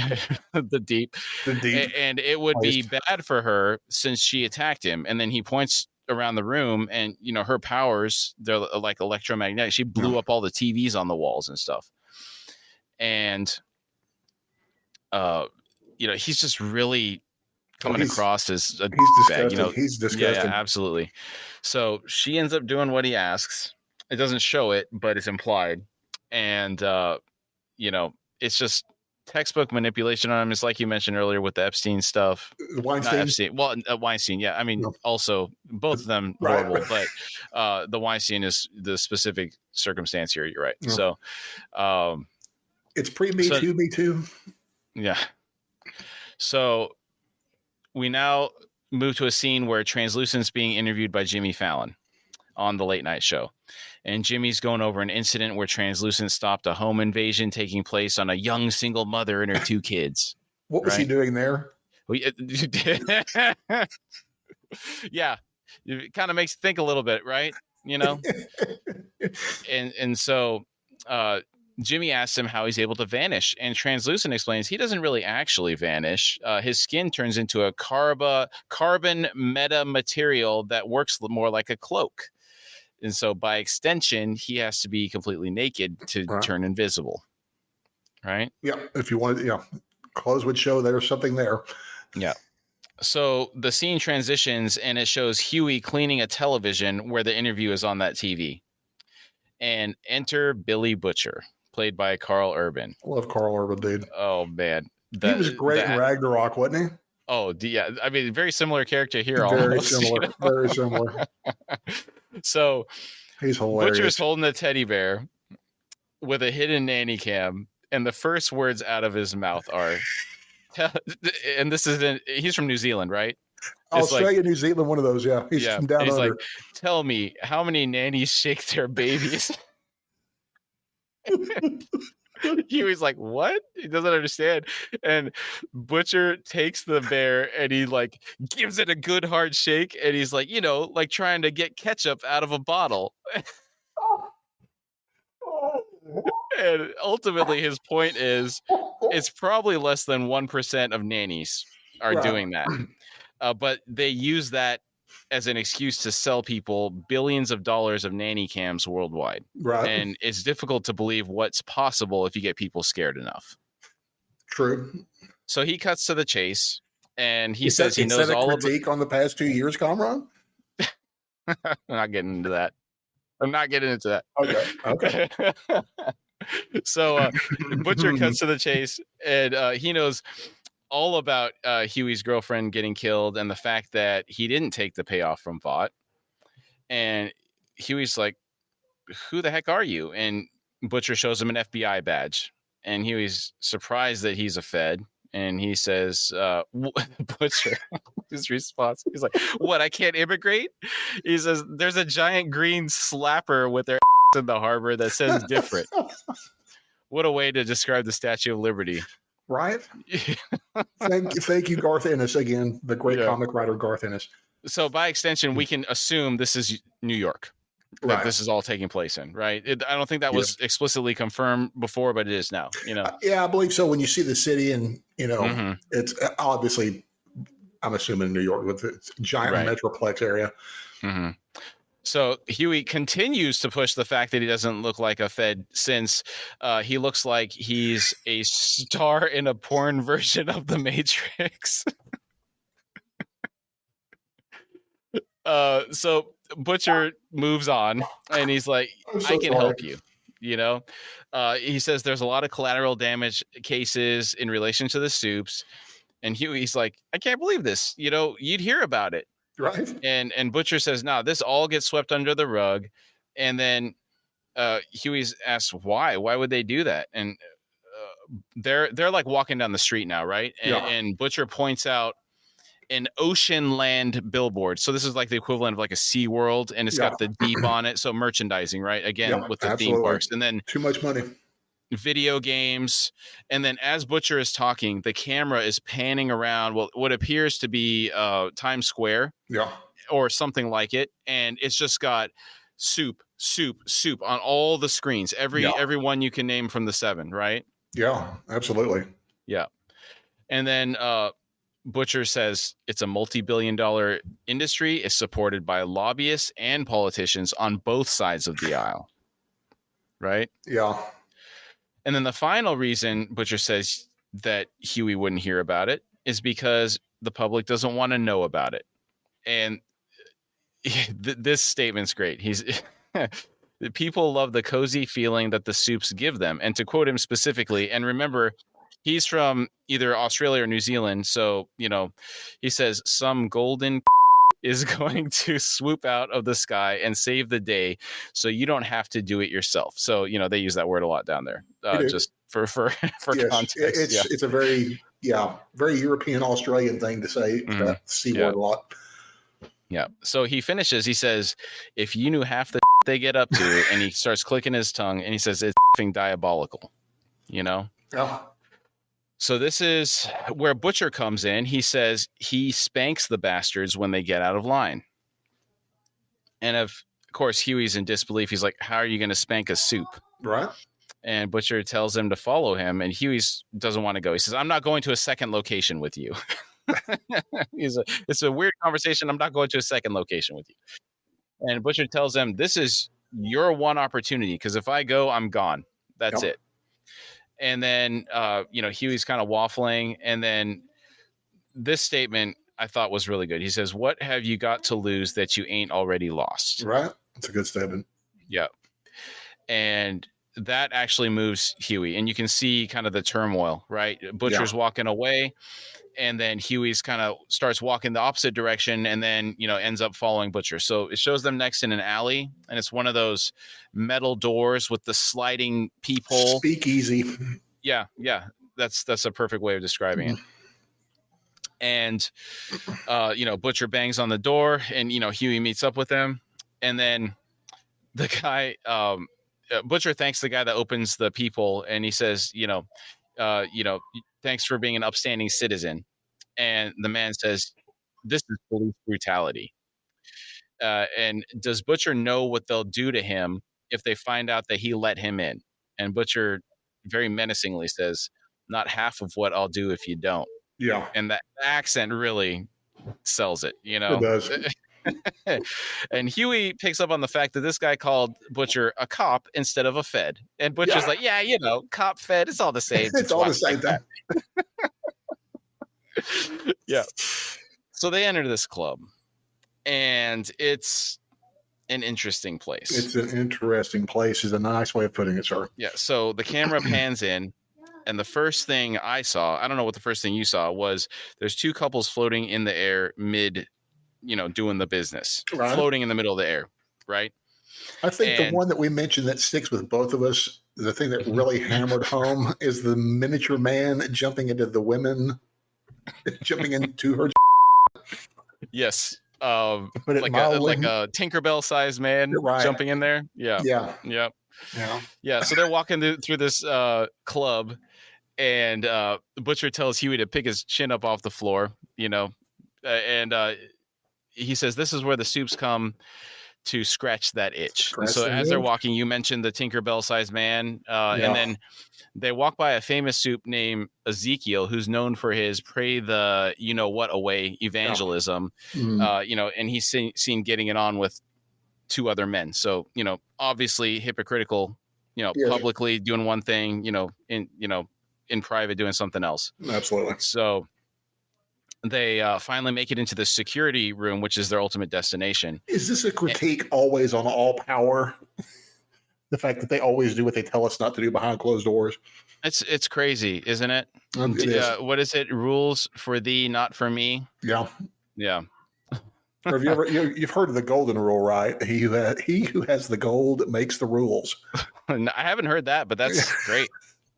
the Deep, and it would be bad for her since she attacked him. And then he points around the room, and her powers, they're like electromagnetic. She blew up all the TVs on the walls and stuff. And he's just really coming across as a disgusting. Bag, he's disgusting. Yeah, absolutely. So she ends up doing what he asks. It doesn't show it, but it's implied. And it's just textbook manipulation on him. It's like you mentioned earlier with the Epstein stuff. Weinstein? Not Epstein. Well, Weinstein. Yeah. I mean, also both of them horrible, right. But the Weinstein is the specific circumstance here. You're right. Yeah. So it's pre-Me Too, Me Too. Yeah. So we now move to a scene where Translucent's being interviewed by Jimmy Fallon on the late night show. And Jimmy's going over an incident where Translucent stopped a home invasion taking place on a young single mother and her 2 kids. What was he doing there? Yeah, it kind of makes you think a little bit, right? You know, and so Jimmy asks him how he's able to vanish, and Translucent explains he doesn't really actually vanish. His skin turns into a carbon meta material that works more like a cloak, and so by extension, he has to be completely naked to turn invisible. Right? Yeah, if you wanted, clothes would show there's something there. Yeah. So the scene transitions and it shows Huey cleaning a television where the interview is on that TV. And enter Billy Butcher, played by Carl Urban. I love Carl Urban, dude. Oh, man. He was great in Ragnarok, wasn't he? Oh, yeah. I mean, very similar character here. Very similar. Very similar. So he's hilarious. Butcher's holding a teddy bear with a hidden nanny cam. And the first words out of his mouth are, and this is he's from New Zealand, right? Australia, New Zealand, one of those, yeah. He's from down under. Like, tell me, how many nannies shake their babies? Huey's like, what? He doesn't understand. And Butcher takes the bear and he like gives it a good hard shake. And he's like, like trying to get ketchup out of a bottle. And ultimately, his point is it's probably less than 1% of nannies are doing that. But they use that as an excuse to sell people billions of dollars of nanny cams worldwide. Right. And it's difficult to believe what's possible if you get people scared enough. True. So he cuts to the chase and he says he knows all of the critique on the past 2 years, Comrade? I'm not getting into that. Okay. So Butcher cuts to the chase and he knows all about Huey's girlfriend getting killed and the fact that he didn't take the payoff from Vought. And Huey's like, who the heck are you? And Butcher shows him an FBI badge. And Huey's surprised that he's a Fed. And he says, Butcher, his response, he's like, what, I can't immigrate? He says, there's a giant green slapper with their in the harbor that says different. What a way to describe the Statue of Liberty. Right? Thank you, Garth Ennis, again, the great comic writer Garth Ennis. So by extension, we can assume this is New York. That this is all taking place in, right? I don't think that was explicitly confirmed before, but it is now, Yeah, I believe so. When you see the city and, it's obviously, I'm assuming New York with its giant metroplex area. Mm-hmm. So Huey continues to push the fact that he doesn't look like a Fed since he looks like he's a star in a porn version of The Matrix. So Butcher moves on and he's like, I can help you. He says there's a lot of collateral damage cases in relation to the soups. And Huey's like, I can't believe this. You'd hear about it. Right. And Butcher says, no, this all gets swept under the rug. And then Huey's asked why would they do that? And they're like walking down the street now. Right. And Butcher points out an ocean land billboard. So this is like the equivalent of like a Sea World, and it's got the deep on it. So merchandising, right? Again, with the theme parks. And then too much money. Video games. And then as Butcher is talking, the camera is panning around what appears to be Times Square. Yeah. Or something like it. And it's just got soup on all the screens. Every one you can name from the 7, right? Yeah, absolutely. Yeah. And then Butcher says it's a multi-billion-dollar industry. It's supported by lobbyists and politicians on both sides of the aisle. Right? Yeah. And then the final reason Butcher says that Huey wouldn't hear about it is because the public doesn't want to know about it. And this statement's great. People love the cozy feeling that the soups give them. And to quote him specifically, and remember, he's from either Australia or New Zealand. So, he says some golden is going to swoop out of the sky and save the day. So you don't have to do it yourself. So, they use that word a lot down there, just for context. It's a very Yeah, very European, Australian thing to say that C word a lot. Yeah. So he finishes, he says, if you knew half the they get up to, and he starts clicking his tongue and he says, it's effing diabolical, you know? Yeah. So this is where Butcher comes in. He says he spanks the bastards when they get out of line. And of course, Huey's in disbelief. He's like, how are you going to spank a soup? Right. And Butcher tells him to follow him. And Huey's doesn't want to go. He says, I'm not going to a second location with you. It's a weird conversation. I'm not going to a second location with you. And Butcher tells him, this is your one opportunity, because if I go, I'm gone. That's it. And then, Huey's kind of waffling. And then this statement I thought was really good. He says, what have you got to lose that you ain't already lost? Right. That's a good statement. Yeah. And that actually moves Huey. And you can see kind of the turmoil, right? Butcher's walking away. And then Huey's kind of starts walking the opposite direction and then, ends up following Butcher. So it shows them next in an alley. And it's one of those metal doors with the sliding peephole. Speakeasy. Yeah. Yeah. That's a perfect way of describing it. And, Butcher bangs on the door and, Huey meets up with him. And then the guy, Butcher thanks the guy that opens the peephole. And he says, thanks for being an upstanding citizen. And the man says, this is police brutality. And does Butcher know what they'll do to him if they find out that he let him in? And Butcher very menacingly says, not half of what I'll do if you don't. Yeah. And that accent really sells it, It does. And Huey picks up on the fact that this guy called Butcher a cop instead of a fed. And Butcher's like, cop, fed, it's all the same. It's all the same thing. Yeah. So they enter this club, and it's an interesting place. It's an interesting place is a nice way of putting it, sir. Yeah. So the camera pans in, and the first thing I saw, I don't know what the first thing you saw was, there's two couples floating in the air mid, doing the business, floating in the middle of the air. Right. I think the one that we mentioned that sticks with both of us, the thing that really hammered home is the miniature man jumping into the women, jumping into her. Yes. Like a Tinkerbell sized man jumping in there. Yeah. Yeah. Yeah. Yeah. So they're walking through this club, and Butcher tells Huey to pick his chin up off the floor, and he says, this is where the soups come to scratch that itch. So as they're walking, you mentioned the Tinkerbell sized man. And then they walk by a famous soup named Ezekiel, who's known for his pray the, away evangelism, and he's seen getting it on with two other men. So, obviously hypocritical, publicly doing one thing, in private doing something else. Absolutely. So they finally make it into the security room, which is their ultimate destination. Is this a critique always on all power? The fact that they always do what they tell us not to do behind closed doors. It's crazy, isn't it? What is it? Rules for thee, not for me. Yeah. Yeah. Or have you ever you've heard of the golden rule, right? He who has the gold makes the rules. I haven't heard that, but that's great.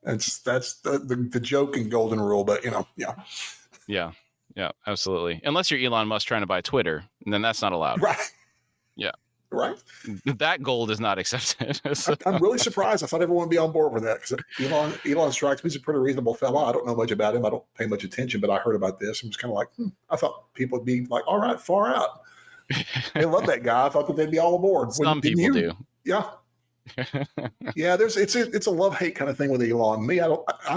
That's the joke in golden rule, but Yeah, absolutely. Unless you're Elon Musk trying to buy Twitter, and then that's not allowed. Right. Yeah. Right. That gold is not accepted. So. I'm really surprised. I thought everyone would be on board with that, because Elon strikes me as a pretty reasonable fellow. I don't know much about him. I don't pay much attention, but I heard about this and was kind of like, I thought people would be like, all right, far out. They love that guy. I thought that they'd be all aboard. Some people do. Yeah. Yeah, it's a love-hate kind of thing with Elon. Me, I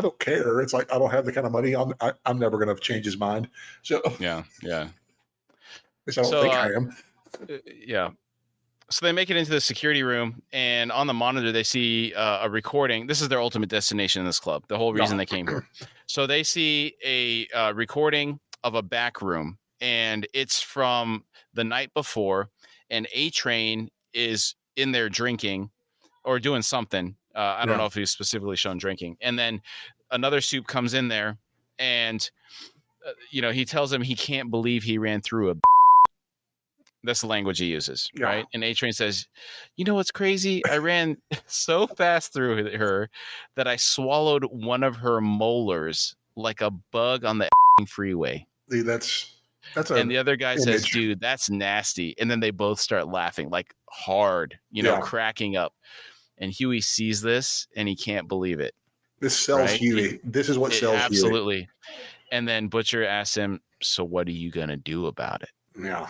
don't care. It's like I don't have the kind of money. I'm never going to change his mind. So yeah. I don't think I am. Yeah. So they make it into the security room, and on the monitor they see a recording. This is their ultimate destination in this club. The whole reason they came here. So they see a recording of a back room, and it's from the night before. And A-Train is in there drinking or doing something. I don't know if he's specifically shown drinking. And then another soup comes in there, and he tells him he can't believe he ran through a. That's the language he uses, right? And A-Train says, you know what's crazy? I ran so fast through her that I swallowed one of her molars like a bug on the freeway. Dude, that's and the other guy says, image. dude, that's nasty. And then they both start laughing like hard, Yeah. cracking up. And Huey sees this and he can't believe it. This sells Right? Huey. This is what sells Huey. Absolutely. And then Butcher asks him, so what are you going to do about it? Yeah.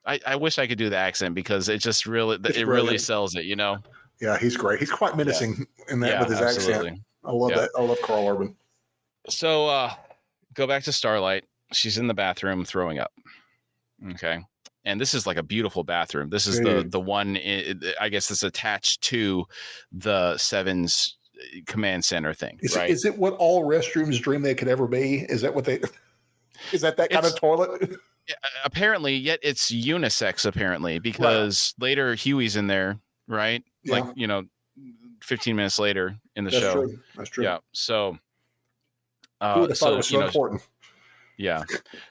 I wish I could do the accent because it just really, really sells it, Yeah, he's great. He's quite menacing in that with his accent. I love that. I love Carl Urban. So go back to Starlight. She's in the bathroom throwing up. Okay. And this is like a beautiful bathroom. This is the one, I guess, that's attached to the Seven's command center thing. Is it what all restrooms dream they could ever be? Is that what is that kind of toilet? Apparently, yet it's unisex, apparently, because later Huey's in there, right? Yeah. Like, 15 minutes later in the show. That's true. Yeah. So, who would have thought it was so important? Yeah.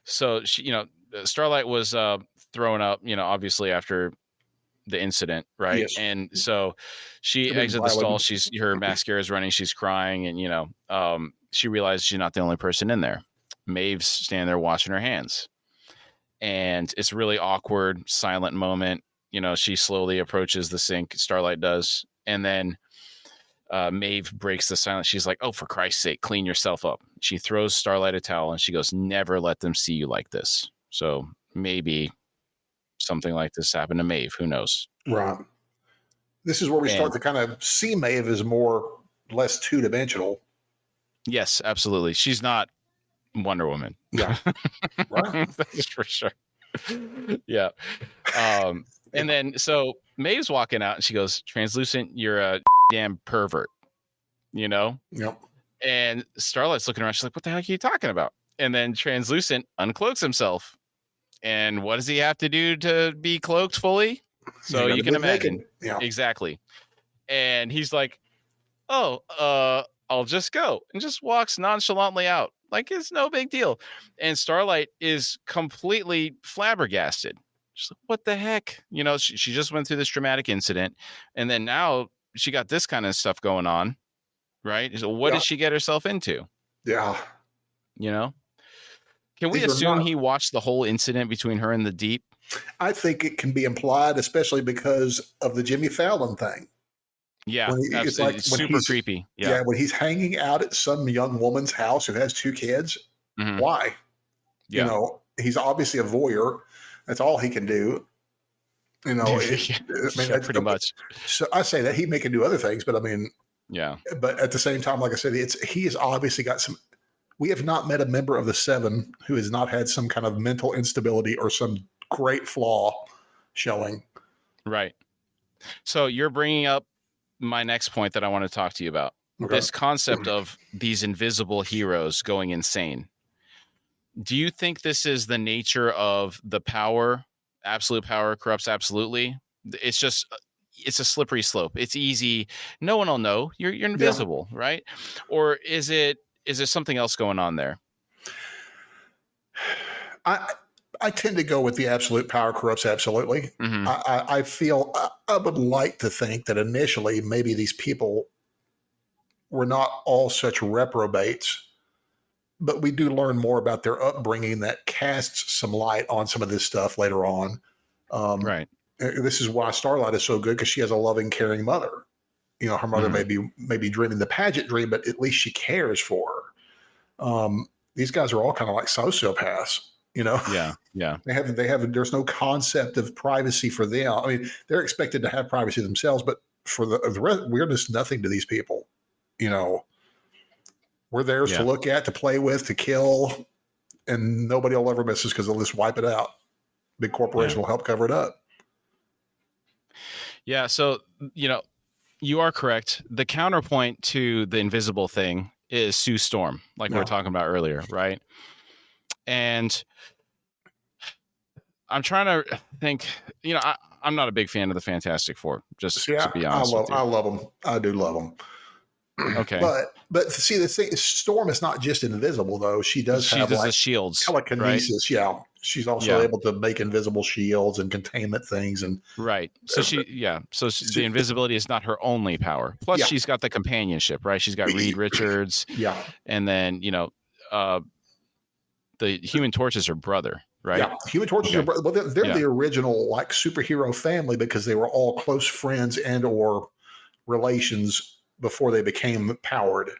So she, Starlight was throwing up, obviously after the incident, right? Yes. And so she exits the stall. Her mascara is running. She's crying, and she realizes she's not the only person in there. Maeve's standing there washing her hands, and it's a really awkward, silent moment. She slowly approaches the sink. Starlight does, and then Maeve breaks the silence. She's like, "Oh, for Christ's sake, clean yourself up." She throws Starlight a towel and she goes, "Never let them see you like this." So maybe something like this happened to Maeve. Who knows? Right. This is where we start to kind of see Maeve as less two-dimensional. Yes, absolutely. She's not Wonder Woman. Yeah. Right. That's for sure. Yeah. And then so Maeve's walking out and she goes, "Translucent, you're a damn pervert." Yep. And Starlight's looking around. She's like, "What the heck are you talking about?" And then Translucent uncloaks himself. And what does he have to do to be cloaked fully? So you can imagine. Yeah. Exactly. And he's like, "Oh, I'll just go," and just walks nonchalantly out. Like it's no big deal. And Starlight is completely flabbergasted. She's like, "What the heck?" She just went through this dramatic incident. And then now she got this kind of stuff going on. Right. So what did she get herself into? Yeah. Can we assume he watched the whole incident between her and the Deep? I think it can be implied, especially because of the Jimmy Fallon thing. Yeah, it's like super creepy. Yeah, when he's hanging out at some young woman's house who has 2 kids, why? Yeah. He's obviously a voyeur. That's all he can do. Pretty much. So I say that he may can do other things, but I mean, yeah. But at the same time, like I said, he has obviously got some. We have not met a member of the Seven who has not had some kind of mental instability or some great flaw showing. Right. So you're bringing up my next point that I want to talk to you about. Okay. This concept of these invisible heroes going insane. Do you think this is the nature of the power? Absolute power corrupts absolutely. It's a slippery slope. It's easy. No one will know. You're invisible, right? Or is it something else going on there? I tend to go with the absolute power corrupts absolutely. Mm-hmm. I feel I would like to think that initially maybe these people were not all such reprobates, but we do learn more about their upbringing that casts some light on some of this stuff later on. Right. This is why Starlight is so good, because she has a loving, caring mother. Her mother may be dreaming the pageant dream, but at least she cares for her. These guys are all kind of like sociopaths. Yeah. They have. There's no concept of privacy for them. I mean, they're expected to have privacy themselves, but for the rest, we're just nothing to these people. We're theirs to look at, to play with, to kill, and nobody will ever miss us because they'll just wipe it out. Big corporation will help cover it up. Yeah. So you are correct. The counterpoint to the invisible thing is Sue Storm, like we were talking about earlier, right? And I'm trying to think, I'm not a big fan of the Fantastic Four, just to be honest with you. I love them. I do love them. Okay. But see, the thing is, Storm is not just invisible though. She does She have does the like shields, right? telekinesis. Yeah, she's also Yeah. able to make invisible shields and containment things. And Right. So the invisibility is not her only power. Plus, yeah, she's got the companionship, right? She's got Reed Richards, yeah, and then the Human Torch is her brother, right? yeah. Human Torches Okay. are well, they're Yeah. the original like superhero family because they were all close friends and or relations before they became powered.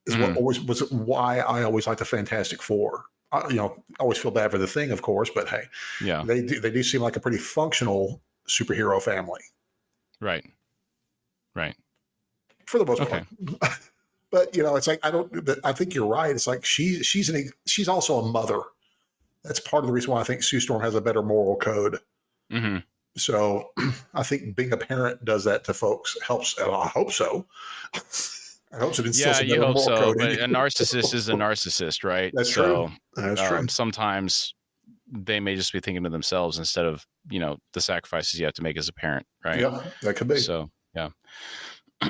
Is what always was why I always like the Fantastic Four. I always feel bad for the Thing, of course, but hey, Yeah. they do seem like a pretty functional superhero family. Right. Right. For the most Okay. part. But it's like I think you're right. It's like she's also a mother. That's part of the reason why I think Sue Storm has a better moral code. Mm-hmm. So I think being a parent does that to folks helps. I hope so. I hope it instills Yeah, a you better hope moral so. code in But you. a narcissist is a narcissist, right? That's So true. That's true. sometimes they may just be thinking to themselves instead of the sacrifices you have to make as a parent, right? Yeah, that could be. So yeah.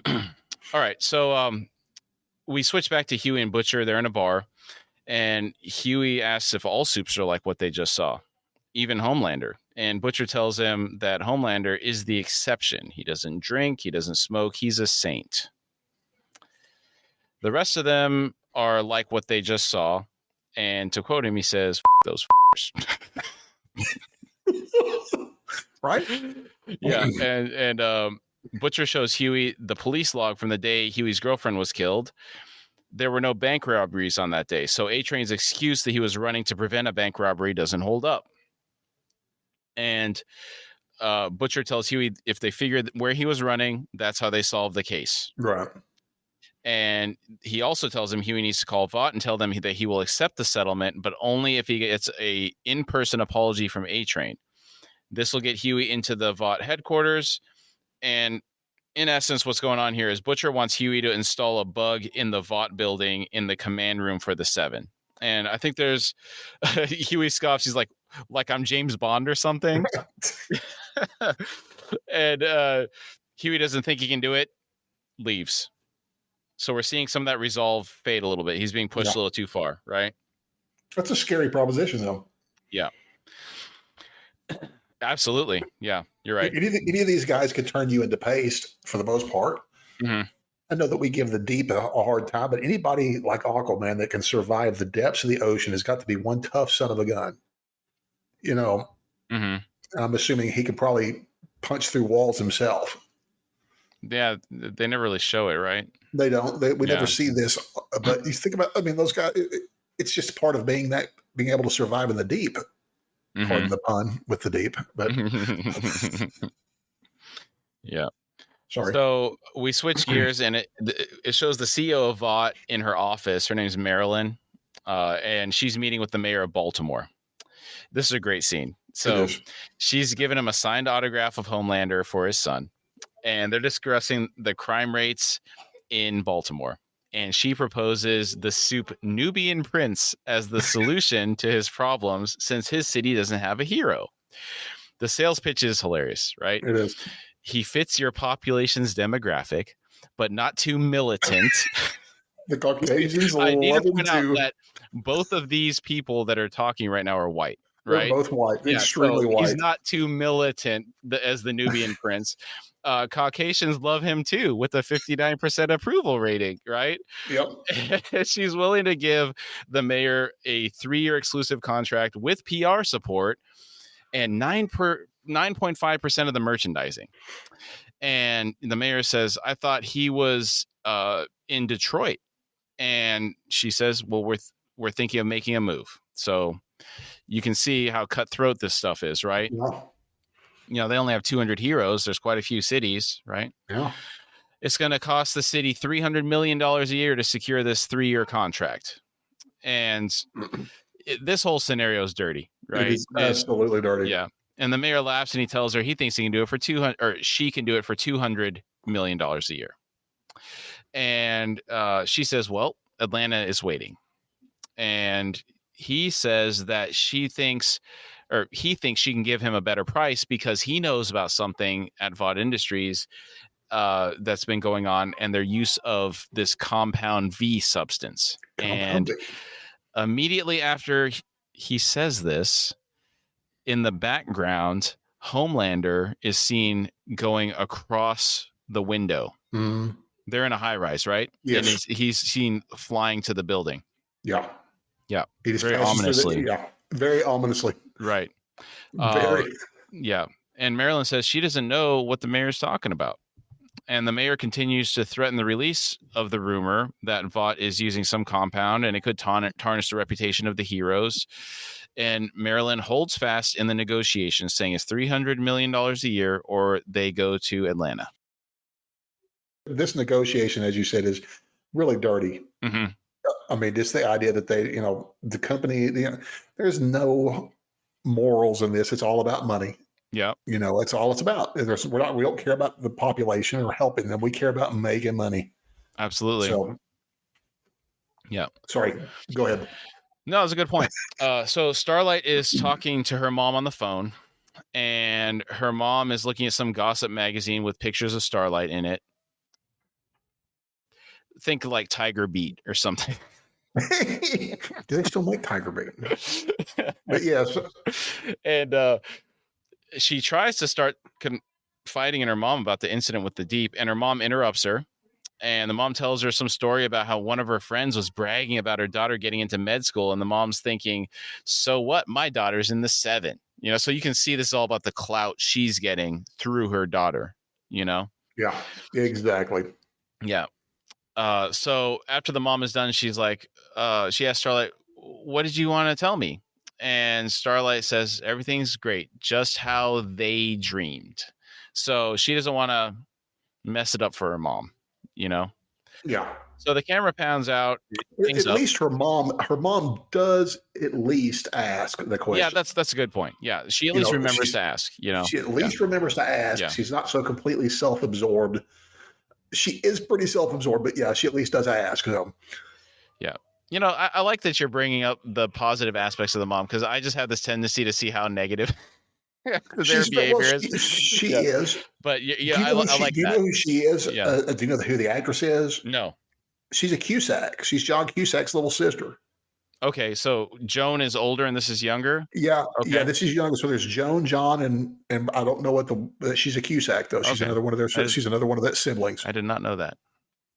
All right. So we switch back to Huey and Butcher. They're in a bar, and Huey asks if all soups are like what they just saw, even Homelander. And Butcher tells him that Homelander is the exception. He doesn't drink, he doesn't smoke, he's a saint. The rest of them are like what they just saw. And to quote him, he says, "Those right? Yeah. And Butcher shows Huey the police log from the day Huey's girlfriend was killed. There were no bank robberies on that day. So A-Train's excuse that he was running to prevent a bank robbery doesn't hold up. And Butcher tells Huey if they figured where he was running, that's how they solved the case. Right. And he also tells him Huey needs to call Vought and tell them that he will accept the settlement, but only if he gets a in-person apology from A-Train. This will get Huey into the Vought headquarters. And in essence, what's going on here is Butcher wants Huey to install a bug in the Vought building in the command room for the Seven. And I think there's Huey scoffs. He's like I'm James Bond or something. And Huey doesn't think he can do it, leaves. So we're seeing some of that resolve fade a little bit. He's being pushed a little too far, right? That's a scary proposition, though. Yeah. Absolutely. Yeah, you're right. Any of these guys could turn you into paste for the most part. Mm-hmm. I know that we give the deep a hard time, but anybody like Aquaman that can survive the depths of the ocean has got to be one tough son of a gun. Mm-hmm. I'm assuming he could probably punch through walls himself. Yeah, they never really show it, right? They don't. We never see this. But you think about, those guys, it's just part of being able to survive in the deep. Mm-hmm. Pardon the pun with the deep, but yeah. Sorry. So we switch gears, and it shows the CEO of Vought in her office. Her name's Marilyn, and she's meeting with the mayor of Baltimore. This is a great scene. So she's given him a signed autograph of Homelander for his son, and they're discussing the crime rates in Baltimore. And she proposes the soup Nubian Prince as the solution to his problems since his city doesn't have a hero. The sales pitch is hilarious, right? It is. He fits your population's demographic, but not too militant. The Caucasians I need to point out that both of these people that are talking right now are white. Right? They're both white, extremely white. He's not too militant as the Nubian Prince. Caucasians love him too, with a 59% approval rating, right? Yep. She's willing to give the mayor a 3-year exclusive contract with PR support and 9.5% of the merchandising. And the mayor says, I thought he was in Detroit. And she says, well, we're thinking of making a move. So you can see how cutthroat this stuff is, right? Yeah. They only have 200 heroes. There's quite a few cities, right? Yeah. It's going to cost the city $300 million a year to secure this 3-year contract. And this whole scenario is dirty, right? It is absolutely dirty. Yeah. And the mayor laughs and he tells her he thinks he can do it for she can do it for $200 million a year. And she says, well, Atlanta is waiting. And he says that he thinks she can give him a better price because he knows about something at Vought Industries that's been going on, and their use of this compound V substance. And immediately after he says this, in the background, Homelander is seen going across the window. Mm. They're in a high rise, right? Yes. And he's seen flying to the building. Yeah. Yeah. He just very ominously. Very ominously. Right. Very. Yeah. And Marilyn says she doesn't know what the mayor's talking about. And the mayor continues to threaten the release of the rumor that Vought is using some compound and it could tarnish the reputation of the heroes. And Marilyn holds fast in the negotiations, saying it's $300 million a year or they go to Atlanta. This negotiation, as you said, is really dirty. Mm-hmm. I mean, just the idea that they, the company, there's no morals in this. It's all about money. Yeah. That's all it's about. We don't care about the population or helping them. We care about making money. Absolutely. So, yeah. Sorry. Go ahead. No, it's a good point. So Starlight is talking to her mom on the phone, and her mom is looking at some gossip magazine with pictures of Starlight in it. Think like Tiger Beat or something. Do they still make Tiger Beat? But yes. And she tries to start fighting in her mom about the incident with the Deep, and her mom interrupts her. And the mom tells her some story about how one of her friends was bragging about her daughter getting into med school. And the mom's thinking, so what? My daughter's in the 7. So you can see this is all about the clout she's getting through her daughter, Yeah, exactly. Yeah. So after the mom is done, she's like, she asks Starlight, what did you want to tell me? And Starlight says, everything's great, just how they dreamed. So she doesn't want to mess it up for her mom, Yeah. So the camera pans out. At least her mom does at least ask the question. Yeah, that's a good point. Yeah, she at least remembers to ask. She at least remembers to ask. Yeah. She's not so completely self-absorbed. She is pretty self-absorbed, but yeah, she at least does ask. Yeah. I like that you're bringing up the positive aspects of the mom, because I just have this tendency to see how negative their behavior is. She is. But I like that. Do you know who she is? Yeah. Do you know who the actress is? No. She's a Cusack. She's John Cusack's little sister. Okay, so Joan is older and this is younger? Yeah. Okay. Yeah, this is younger. So there's Joan, John, and I don't know what she's a Cusack though. She's another one of she's another one of their siblings. I did not know that.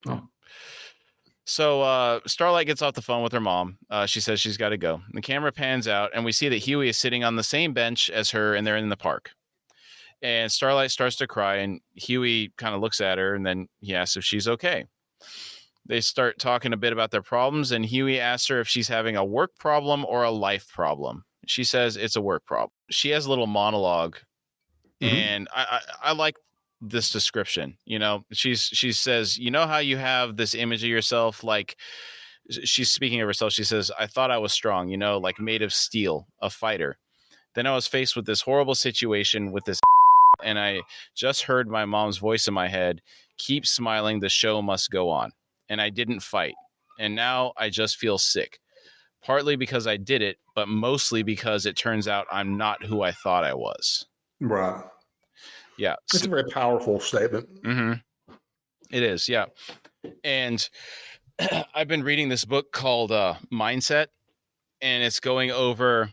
Oh. So Starlight gets off the phone with her mom. She says she's got to go. The camera pans out and we see that Huey is sitting on the same bench as her and they're in the park. And Starlight starts to cry and Huey kind of looks at her and then he asks if she's okay. They start talking a bit about their problems, and Huey asks her if she's having a work problem or a life problem. She says it's a work problem. She has a little monologue, and I like this description. She says, how you have this image of yourself, like she's speaking of herself. She says, I thought I was strong, like made of steel, a fighter. Then I was faced with this horrible situation with this, and I just heard my mom's voice in my head, keep smiling, the show must go on. And I didn't fight. And now I just feel sick, partly because I did it, but mostly because it turns out I'm not who I thought I was. Right. Yeah. It's a very powerful statement. Mm-hmm. It is. Yeah. And I've been reading this book called Mindset, and it's going over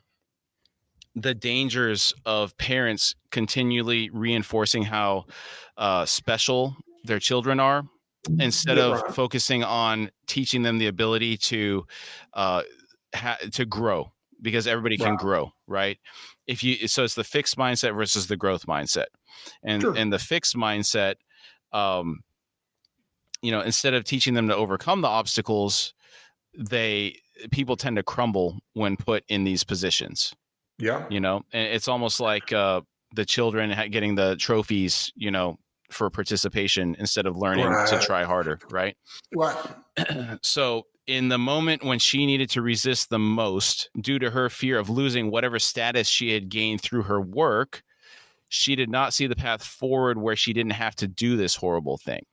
the dangers of parents continually reinforcing how special their children are, instead of focusing on teaching them the ability to grow, because everybody can grow, right? So it's the fixed mindset versus the growth mindset, and the fixed mindset, instead of teaching them to overcome the obstacles, people tend to crumble when put in these positions. Yeah, and it's almost like the children getting the trophies, for participation instead of learning to try harder, right? Right. So in the moment when she needed to resist the most due to her fear of losing whatever status she had gained through her work, she did not see the path forward where she didn't have to do this horrible thing.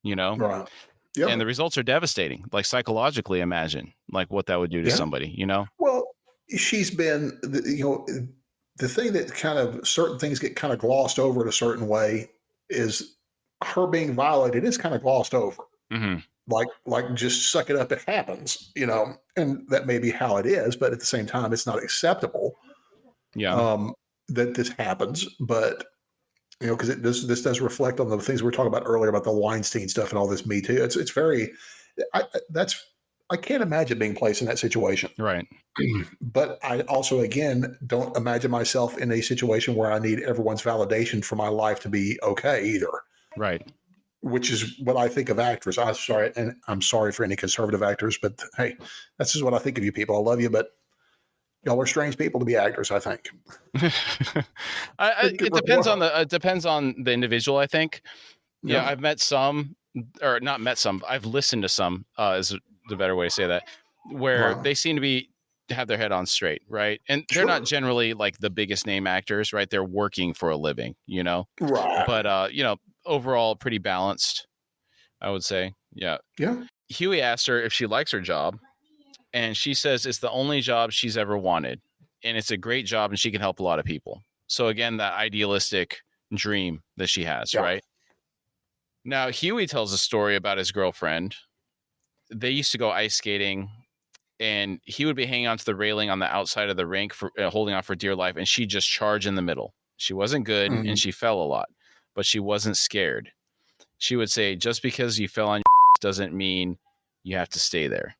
Right. Yep. And the results are devastating. Like psychologically, imagine like what that would do to somebody, Well, she's been, the thing that kind of certain things get kind of glossed over in a certain way is her being violated is kind of glossed over. Mm-hmm. Like just suck it up, it happens, and that may be how it is, but at the same time, it's not acceptable Yeah. that this happens. But because this does reflect on the things we were talking about earlier about the Weinstein stuff and all this Me Too. It's very I can't imagine being placed in that situation. Right. But I also, again, don't imagine myself in a situation where I need everyone's validation for my life to be okay either. Right. Which is what I think of actors. I'm sorry, and I'm sorry for any conservative actors, but hey, that's just what I think of you people. I love you, but y'all are strange people to be actors, I think. It depends on the individual, I think. Yeah, I've met some, or not met some. I've listened to some, is the better way to say that, where they seem to have their head on straight, right? And they're not generally like the biggest name actors, right? They're working for a living, Right. But overall, pretty balanced, I would say. Yeah. Yeah. Huey asked her if she likes her job, and she says it's the only job she's ever wanted, and it's a great job, and she can help a lot of people. So again, that idealistic dream that she has, right? Now, Huey tells a story about his girlfriend. They used to go ice skating, and he would be hanging onto the railing on the outside of the rink, for holding on for dear life, and she'd just charge in the middle. She wasn't good, and she fell a lot, but she wasn't scared. She would say, just because you fell on your doesn't mean you have to stay there.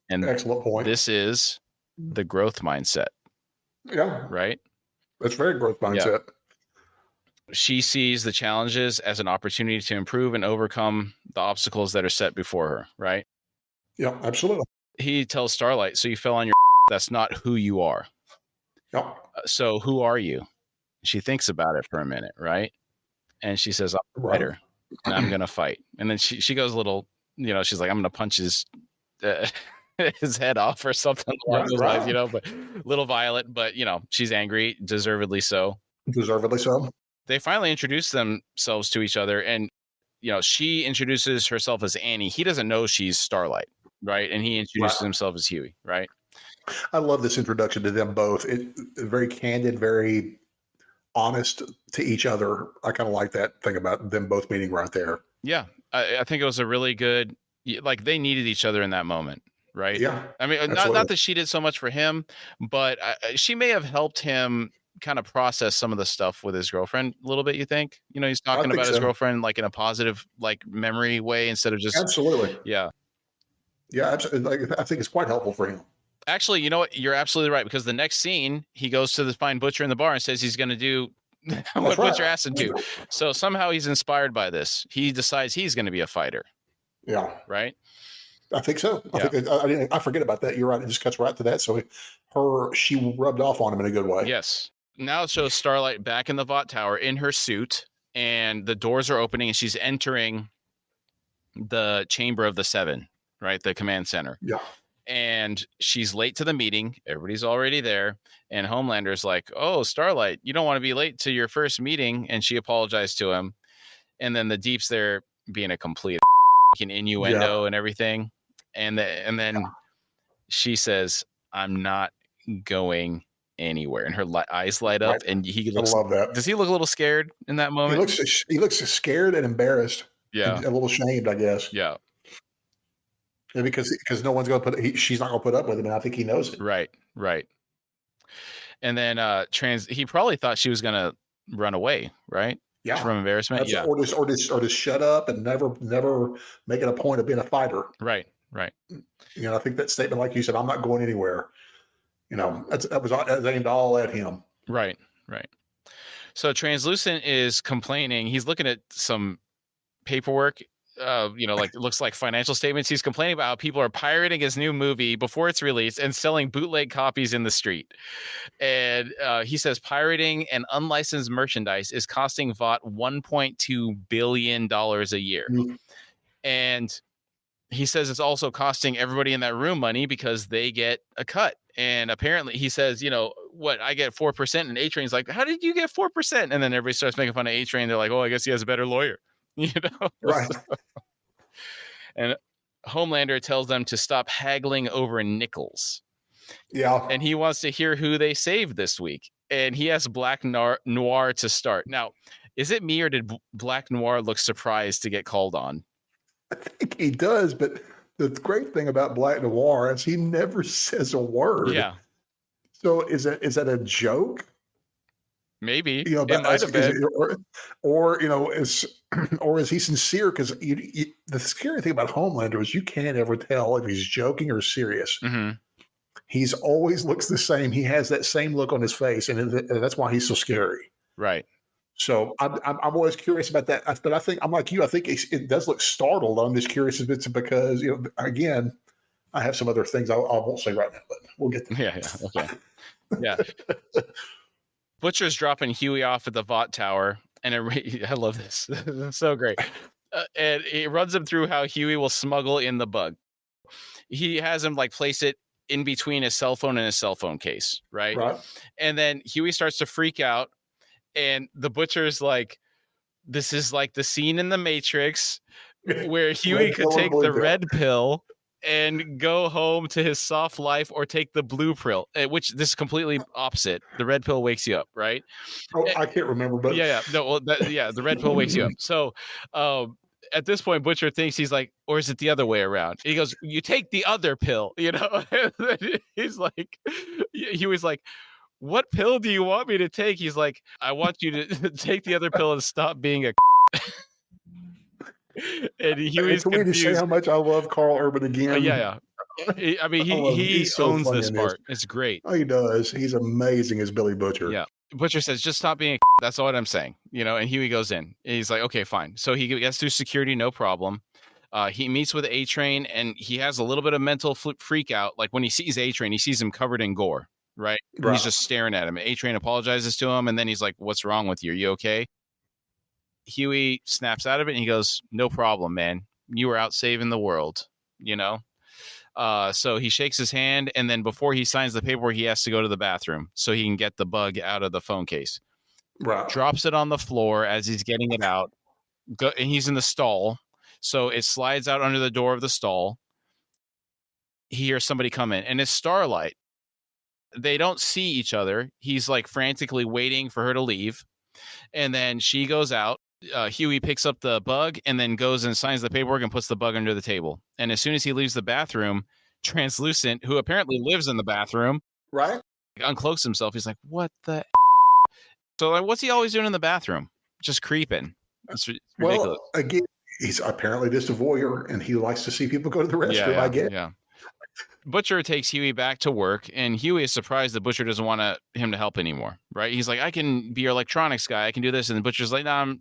And excellent point. This is the growth mindset. Yeah. Right? That's very growth mindset. Yeah. She sees the challenges as an opportunity to improve and overcome the obstacles that are set before her, right? Yeah, absolutely. He tells Starlight, so you fell on your that's not who you are. Yeah. So who are you? She thinks about it for a minute, right? And she says, I'm a fighter, and I'm going to fight. And then she goes a little, she's like, I'm going to punch his head off or something along those lines, but little violent, but, she's angry, deservedly so. Deservedly so. They finally introduce themselves to each other, and she introduces herself as Annie. He doesn't know she's Starlight, right? And he introduces himself as Huey, right? I love this introduction to them both. Very candid, very honest to each other. I kind of like that thing about them both meeting right there. Yeah, I think it was a really good. Like they needed each other in that moment, right? Yeah, I mean, not that she did so much for him, but she may have helped him kind of process some of the stuff with his girlfriend a little bit. You think, he's talking about his girlfriend like in a positive, like memory way instead of just absolutely. Yeah, absolutely. I think it's quite helpful for him. Actually, you know what? You're absolutely right, because the next scene, he goes to the fine butcher in the bar and says he's going to do what puts your ass into. So somehow he's inspired by this. He decides he's going to be a fighter. Yeah. Right? I think so. I forget about that. You're right. It just cuts right to that. So she rubbed off on him in a good way. Yes. Now it shows Starlight back in the Vought Tower in her suit, and the doors are opening, and she's entering the Chamber of the Seven, right? The command center. Yeah. And she's late to the meeting. Everybody's already there. And Homelander's like, oh, Starlight, you don't want to be late to your first meeting. And she apologized to him. And then the Deep's there being a complete innuendo and everything. And then she says, I'm not going anywhere. And her eyes light up. And he looks, I love that. Does he look a little scared in that moment? He looks scared and embarrassed. Yeah. And a little shamed, I guess. Yeah. And because no one's going to she's not going to put up with him, and I think he knows it. Right. And then he probably thought she was going to run away, right? Yeah, from embarrassment. Yeah, or just shut up and never make it a point of being a fighter. Right. I think that statement, like you said, I'm not going anywhere. That was aimed all at him. Right. So Translucent is complaining. He's looking at some paperwork. Like it looks like financial statements. He's complaining about how people are pirating his new movie before it's released and selling bootleg copies in the street. And he says pirating and unlicensed merchandise is costing Vought $1.2 billion a year. Mm-hmm. And he says it's also costing everybody in that room money because they get a cut. And apparently he says, I get 4%, and A-Train's like, how did you get 4%? And then everybody starts making fun of A-Train. They're like, oh, I guess he has a better lawyer. Right. And Homelander tells them to stop haggling over nickels. Yeah. And he wants to hear who they saved this week. And he asks Black Noir to start. Now, Is it me or did Black Noir look surprised to get called on? I think he does, but the great thing about Black Noir is he never says a word. Yeah, So is that a joke? maybe You know, it but might have been. or you know, is or is he sincere? Because the scary thing about Homelander is you can't ever tell if he's joking or serious. Hmm. He's always looks the same. He has that same look on his face, and that's why he's so scary. Right. So I'm always curious about that. But I think I'm like you. I think it does look startled. I'm just curious if it's because again, I have some other things I won't say right now, but we'll get there. Yeah. Okay. Yeah. Butcher's dropping Huey off at the Vought Tower, and I love this. This is so great. And he runs him through how Huey will smuggle in the bug. He has him like place it in between his cell phone and his cell phone case, right? Right. And then Huey starts to freak out, and the Butcher's like, "This is like the scene in the Matrix where Huey Red could pill or take blue the pill? red pill and go home to his soft life, or take the blue pill, which this is completely opposite. The red pill wakes you up, right? Oh, I can't remember, but Yeah. No, well, the red pill wakes you up. So, at this point, Butcher thinks he's like, or is it the other way around? He goes, "You take the other pill," And then he's like, he was like, "What pill do you want me to take?" He's like, "I want you to take the other pill and stop being a." And and Huey's can we just say confused. how much I love Carl Urban again? Yeah. I mean, I love him. he He's so owns funny this in this. part. It's great. Oh, he does. He's amazing as Billy Butcher. Yeah. Butcher says, "Just stop being a." That's all I'm saying. And Huey goes in. He's like, "Okay, fine." So he gets through security, no problem. He meets with A-Train, and he has a little bit of mental freak out. Like when he sees A-Train, he sees him covered in gore, right? And Right. he's just staring at him. A-Train apologizes to him, and then he's like, "What's wrong with you? Are you okay?" Huey snaps out of it, and he goes, "No problem, man. You were out saving the world, you know?" So he shakes his hand, and then before he signs the paperwork, he has to go to the bathroom so he can get the bug out of the phone case. Right. Drops it on the floor as he's getting it out, and he's in the stall, so it slides out under the door of the stall. He hears somebody come in, and it's Starlight. They don't see each other. He's like frantically waiting for her to leave, and then she goes out. Huey picks up the bug and then goes and signs the paperwork and puts the bug under the table. And as soon as he leaves the bathroom, Translucent, who apparently lives in the bathroom, Right. uncloaks himself. He's like, "What the?" So, like, what's he always doing in the bathroom? Just creeping. It's ridiculous. Well, again, he's apparently just a voyeur, and he likes to see people go to the restroom. I get. Yeah. Butcher takes Huey back to work, and Huey is surprised that Butcher doesn't want him to help anymore, right? He's like, "I can be your electronics guy. I can do this." And Butcher's like, "No,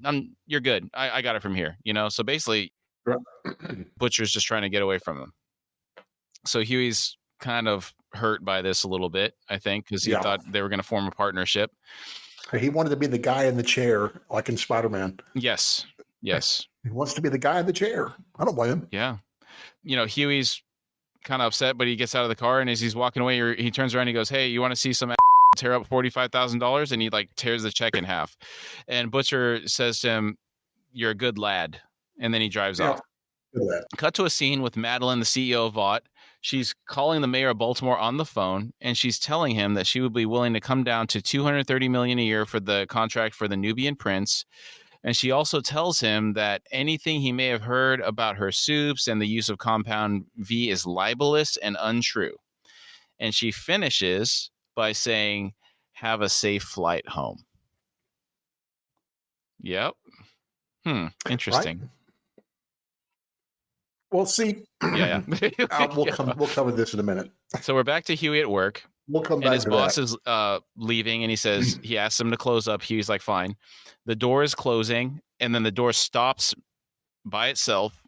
you're good. I got it from here." So basically, Right. Butcher's just trying to get away from him. So Huey's kind of hurt by this a little bit, I think, because he thought they were going to form a partnership. He wanted to be the guy in the chair, like in Spider-Man. Yes. He wants to be the guy in the chair. I don't blame him. Yeah. Huey's kind of upset, but he gets out of the car, and as he's walking away, he turns around and he goes, "Hey, you want to see some tear up $45,000?" And he like tears the check in half. And Butcher says to him, "You're a good lad." And then he drives off. Cut to a scene with Madeline, the CEO of Vought. She's calling the mayor of Baltimore on the phone, and she's telling him that she would be willing to come down to $230 million a year for the contract for the Nubian prince. And she also tells him that anything he may have heard about her soups and the use of compound V is libelous and untrue. And she finishes by saying, "Have a safe flight home." Yep. Interesting. Right? Well, see, Yeah. we'll cover this in a minute. So we're back to Huey at work. We'll come back and his to boss that. is leaving, and he asks him to close up. Huey's like, "Fine." The door is closing, and then the door stops by itself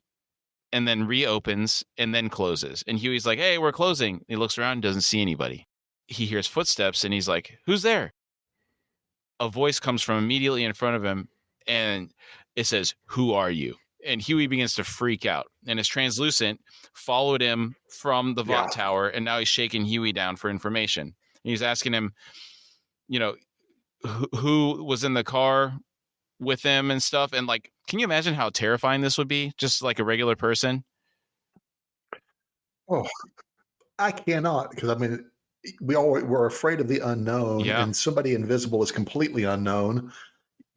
and then reopens and then closes. And Huey's like, "Hey, we're closing." He looks around and doesn't see anybody. He hears footsteps, and he's like, "Who's there?" A voice comes from immediately in front of him, and it says, "Who are you?" And Huey begins to freak out. And his Translucent followed him from the Vought Tower, and now he's shaking Huey down for information. And he's asking him, who was in the car with him and stuff. And like, can you imagine how terrifying this would be? Just like a regular person. Oh, I cannot, because I mean, we're afraid of the unknown, Yeah. and somebody invisible is completely unknown.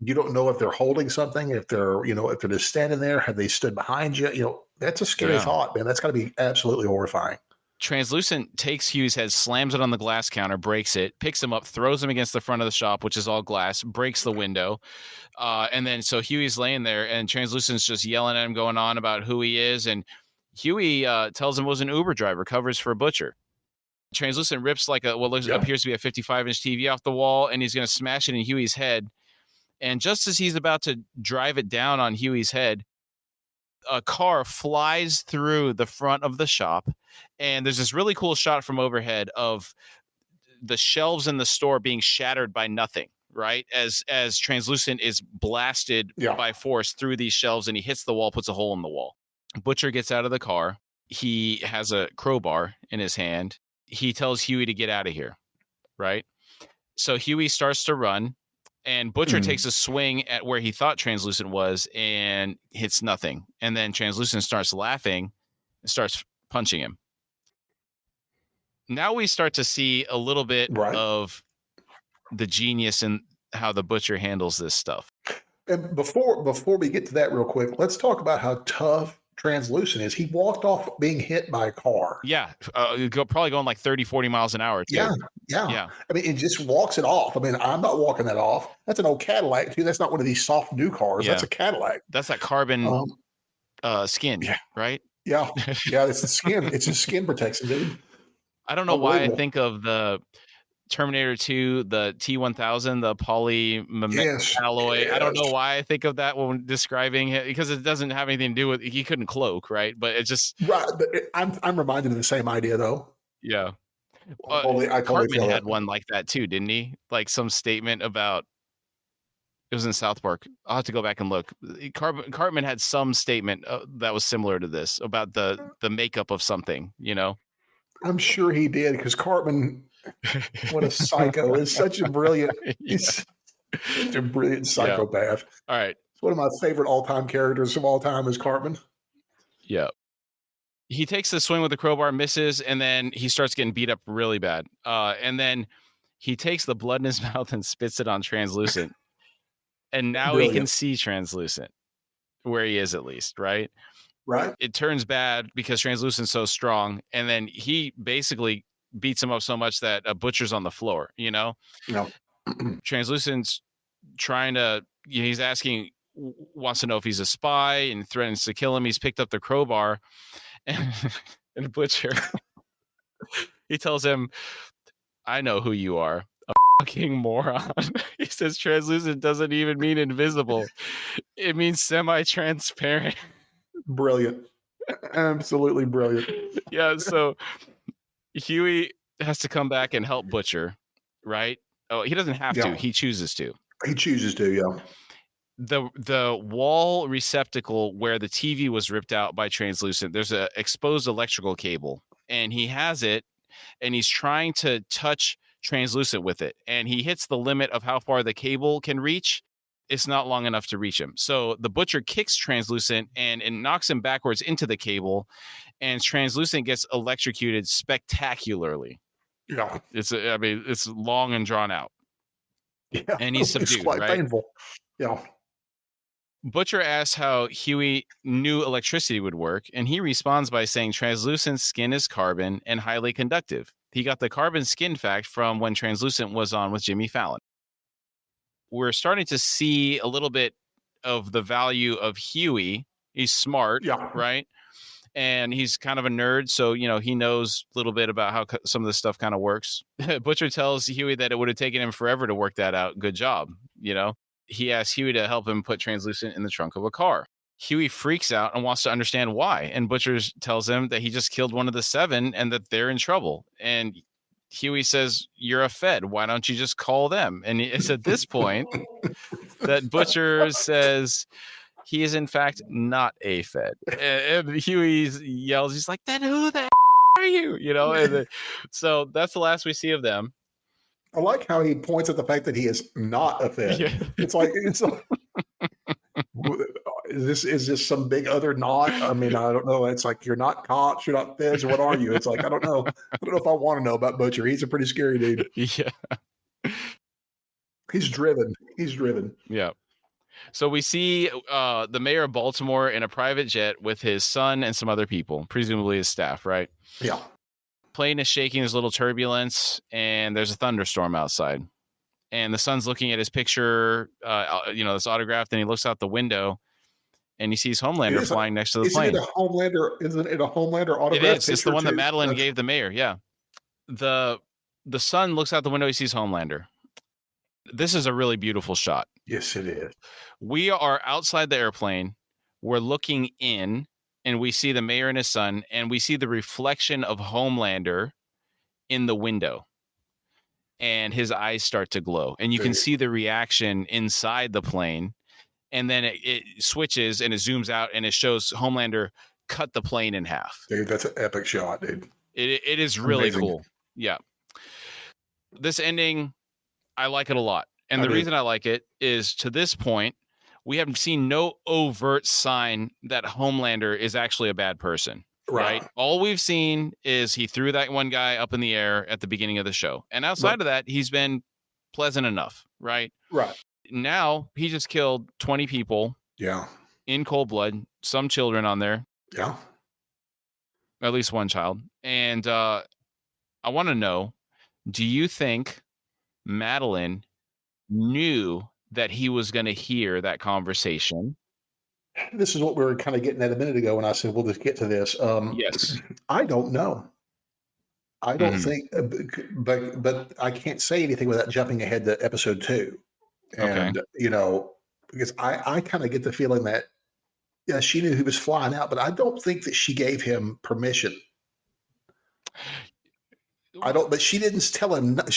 You don't know if they're holding something, if they're, if they're just standing there, have they stood behind you? That's a scary Yeah. thought, man. That's got to be absolutely horrifying. Translucent takes Huey's head, slams it on the glass counter, breaks it, picks him up, throws him against the front of the shop, which is all glass, breaks the window. And then so Huey's laying there, and Translucent's just yelling at him, going on about who he is. And Huey tells him it was an Uber driver, covers for a butcher. Translucent rips like appears to be a 55-inch TV off the wall, and he's going to smash it in Huey's head. And just as he's about to drive it down on Huey's head, a car flies through the front of the shop, and there's this really cool shot from overhead of the shelves in the store being shattered by nothing, right? As Translucent is blasted by force through these shelves, and he hits the wall, puts a hole in the wall. Butcher gets out of the car. He has a crowbar in his hand. He tells Huey to get out of here, right? So Huey starts to run, and Butcher takes a swing at where he thought Translucent was and hits nothing. And then Translucent starts laughing and starts punching him. Now we start to see a little bit of the genius in how the Butcher handles this stuff. And before we get to that real quick, let's talk about how tough Translucent is. He walked off being hit by a car. Yeah. Probably going like 30, 40 miles an hour. Too. Yeah. I mean, it just walks it off. I mean, I'm not walking that off. That's an old Cadillac, too. That's not one of these soft new cars. That's a Cadillac. That's that carbon skin, right? Yeah. Yeah, it's the skin. It's a skin protection, dude. I don't know why I think of the Terminator 2, the T-1000, the polymer alloy. Yes. I don't know why I think of that when describing it, because it doesn't have anything to do with, he couldn't cloak, right? But it just... Right, but I'm reminded of the same idea, though. Yeah. Cartman had one like that, too, didn't he? Like some statement about... It was in South Park. I'll have to go back and look. Cartman had some statement that was similar to this, about the makeup of something, I'm sure he did, because Cartman... What a psycho. It's such a brilliant, he's such a brilliant psychopath. All right. It's one of my favorite all-time characters of all time is Cartman. Yeah. He takes the swing with the crowbar, misses, and then he starts getting beat up really bad. And then he takes the blood in his mouth and spits it on Translucent. And now he can see Translucent, where he is at least, right? Right. It turns bad because Translucent's so strong. And then he basically beats him up so much that a Butcher's on the floor, Translucent's trying to, he's asking, wants to know if he's a spy and threatens to kill him. He's picked up the crowbar and Butcher, he tells him, I know who you are, a fucking moron. He says translucent doesn't even mean invisible. It means semi-transparent. Brilliant. Absolutely brilliant. Yeah, so Huey has to come back and help Butcher, right? Oh, he doesn't have to. He chooses to. He chooses to, yeah. The wall receptacle where the TV was ripped out by Translucent, there's an exposed electrical cable, and he has it, and he's trying to touch Translucent with it, and he hits the limit of how far the cable can reach. It's not long enough to reach him. So the Butcher kicks Translucent and it knocks him backwards into the cable, and Translucent gets electrocuted spectacularly. Yeah. It's long and drawn out. Yeah. And he's subdued, it's quite painful. Yeah. Butcher asks how Huey knew electricity would work, and he responds by saying Translucent's skin is carbon and highly conductive. He got the carbon skin fact from when Translucent was on with Jimmy Fallon. We're starting to see a little bit of the value of Huey. He's smart, right? And he's kind of a nerd, so, he knows a little bit about how some of this stuff kind of works. Butcher tells Huey that it would have taken him forever to work that out. Good job, He asks Huey to help him put Translucent in the trunk of a car. Huey freaks out and wants to understand why, and Butcher tells him that he just killed one of the 7 and that they're in trouble. And Huey says, you're a Fed. Why don't you just call them? And it's at this point that Butcher says he is, in fact, not a Fed. And Huey yells, he's like, then who the are you? So that's the last we see of them. I like how he points at the fact that he is not a Fed. Yeah. It's like is this some big other knot? I mean, I don't know. It's like, you're not cops, you're not feds, or what are you? It's like, I don't know. I don't know if I want to know about Butcher. He's a pretty scary dude. Yeah. He's driven. Yeah. So we see the mayor of Baltimore in a private jet with his son and some other people, presumably his staff, right? Yeah. Plane is shaking, there's a little turbulence, and there's a thunderstorm outside. And the son's looking at his picture, this autographed, and he looks out the window and he sees Homelander flying next to the Isn't plane. it a Homelander? Isn't it a Homelander autograph? It is. It's the one that Madeline gave the mayor. Yeah. The son looks out the window, he sees Homelander. This is a really beautiful shot. Yes, it is. We are outside the airplane. We're looking in, and we see the mayor and his son, and we see the reflection of Homelander in the window. And his eyes start to glow. And you can see the reaction inside the plane. And then it switches and it zooms out and it shows Homelander cut the plane in half. Dude, that's an epic shot, dude. It is really cool. Yeah. This ending, I like it a lot. And the reason I like it is, to this point, we haven't seen no overt sign that Homelander is actually a bad person. Right. All we've seen is he threw that one guy up in the air at the beginning of the show. And outside of that, he's been pleasant enough. Right. Right. Now he just killed 20 people. Yeah. In cold blood, some children on there. Yeah. At least one child. And I want to know, do you think Madeline knew that he was going to hear that conversation? This is what we were kind of getting at a minute ago when I said, we'll just get to this. Yes. I don't know. I don't think, but I can't say anything without jumping ahead to episode 2. And, because I kind of get the feeling that, she knew he was flying out, but I don't think that she gave him permission. But she didn't tell him. I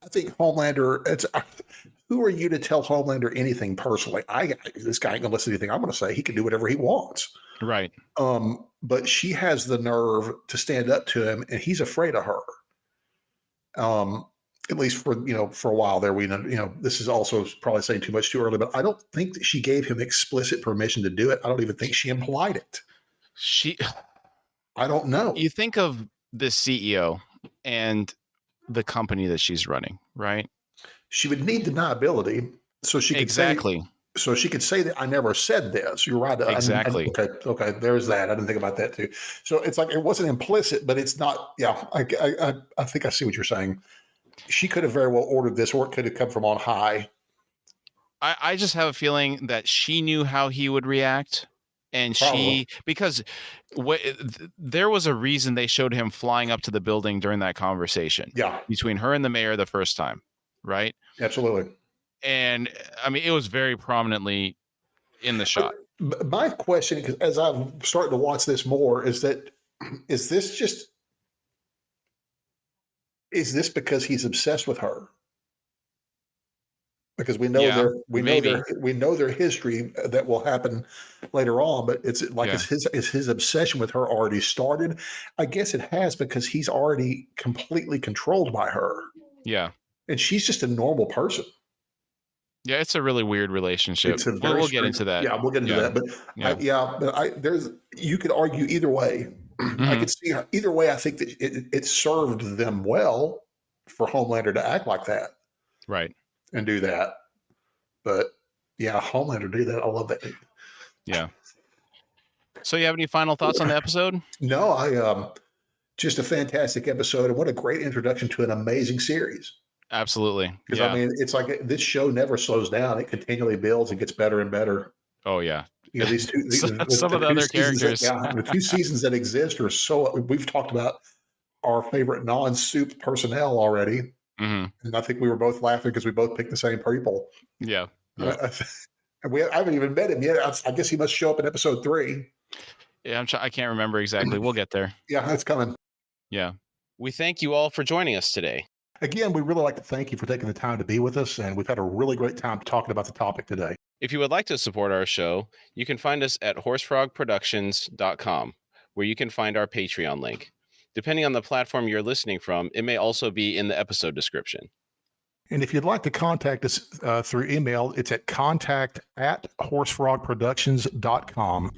think Homelander, who are you to tell Homelander anything personally? This guy ain't gonna listen to anything I'm gonna say. He can do whatever he wants. Right. But she has the nerve to stand up to him, and he's afraid of her. At least for a while there, we this is also probably saying too much too early, but I don't think that she gave him explicit permission to do it. I don't even think she implied it. I don't know. You think of the CEO and the company that she's running, right? She would need deniability so she could say that I never said this. You're right. Exactly. Okay. There's that. I didn't think about that too. So it's like, it wasn't implicit, but it's not. Yeah. I think I see what you're saying. She could have very well ordered this, or it could have come from on high. I just have a feeling that she knew how he would react. And because there was a reason they showed him flying up to the building during that conversation. Yeah. Between her and the mayor the first time. Right. Absolutely. And I mean, it was very prominently in the shot. My question, because as I'm starting to watch this more, is this because he's obsessed with her? Because we know their history that will happen later on, but it's like, is his obsession with her already started? I guess it has, because he's already completely controlled by her. Yeah. And she's just a normal person. Yeah, it's a really weird relationship. We'll get into that. Yeah, we'll get into that. But you could argue either way. Mm-hmm. I could see either way. I think that it served them well for Homelander to act like that, right, and do that. But yeah, Homelander do that. I love that dude. Yeah. So, you have any final thoughts on the episode? No, just a fantastic episode, and what a great introduction to an amazing series. Absolutely. Because I mean, it's like this show never slows down; it continually builds and gets better and better. Oh yeah. These two, some of the other characters. The 2 seasons that exist are so. We've talked about our favorite non-soup personnel already, and I think we were both laughing because we both picked the same people. Yeah. I haven't even met him yet. I guess he must show up in episode 3. Yeah, I can't remember exactly. We'll get there. Yeah, that's coming. Yeah. We thank you all for joining us today. Again, we really like to thank you for taking the time to be with us, and we've had a really great time talking about the topic today. If you would like to support our show, you can find us at horsefrogproductions.com, where you can find our Patreon link. Depending on the platform you're listening from, it may also be in the episode description. And if you'd like to contact us through email, it's at contact@horsefrogproductions.com.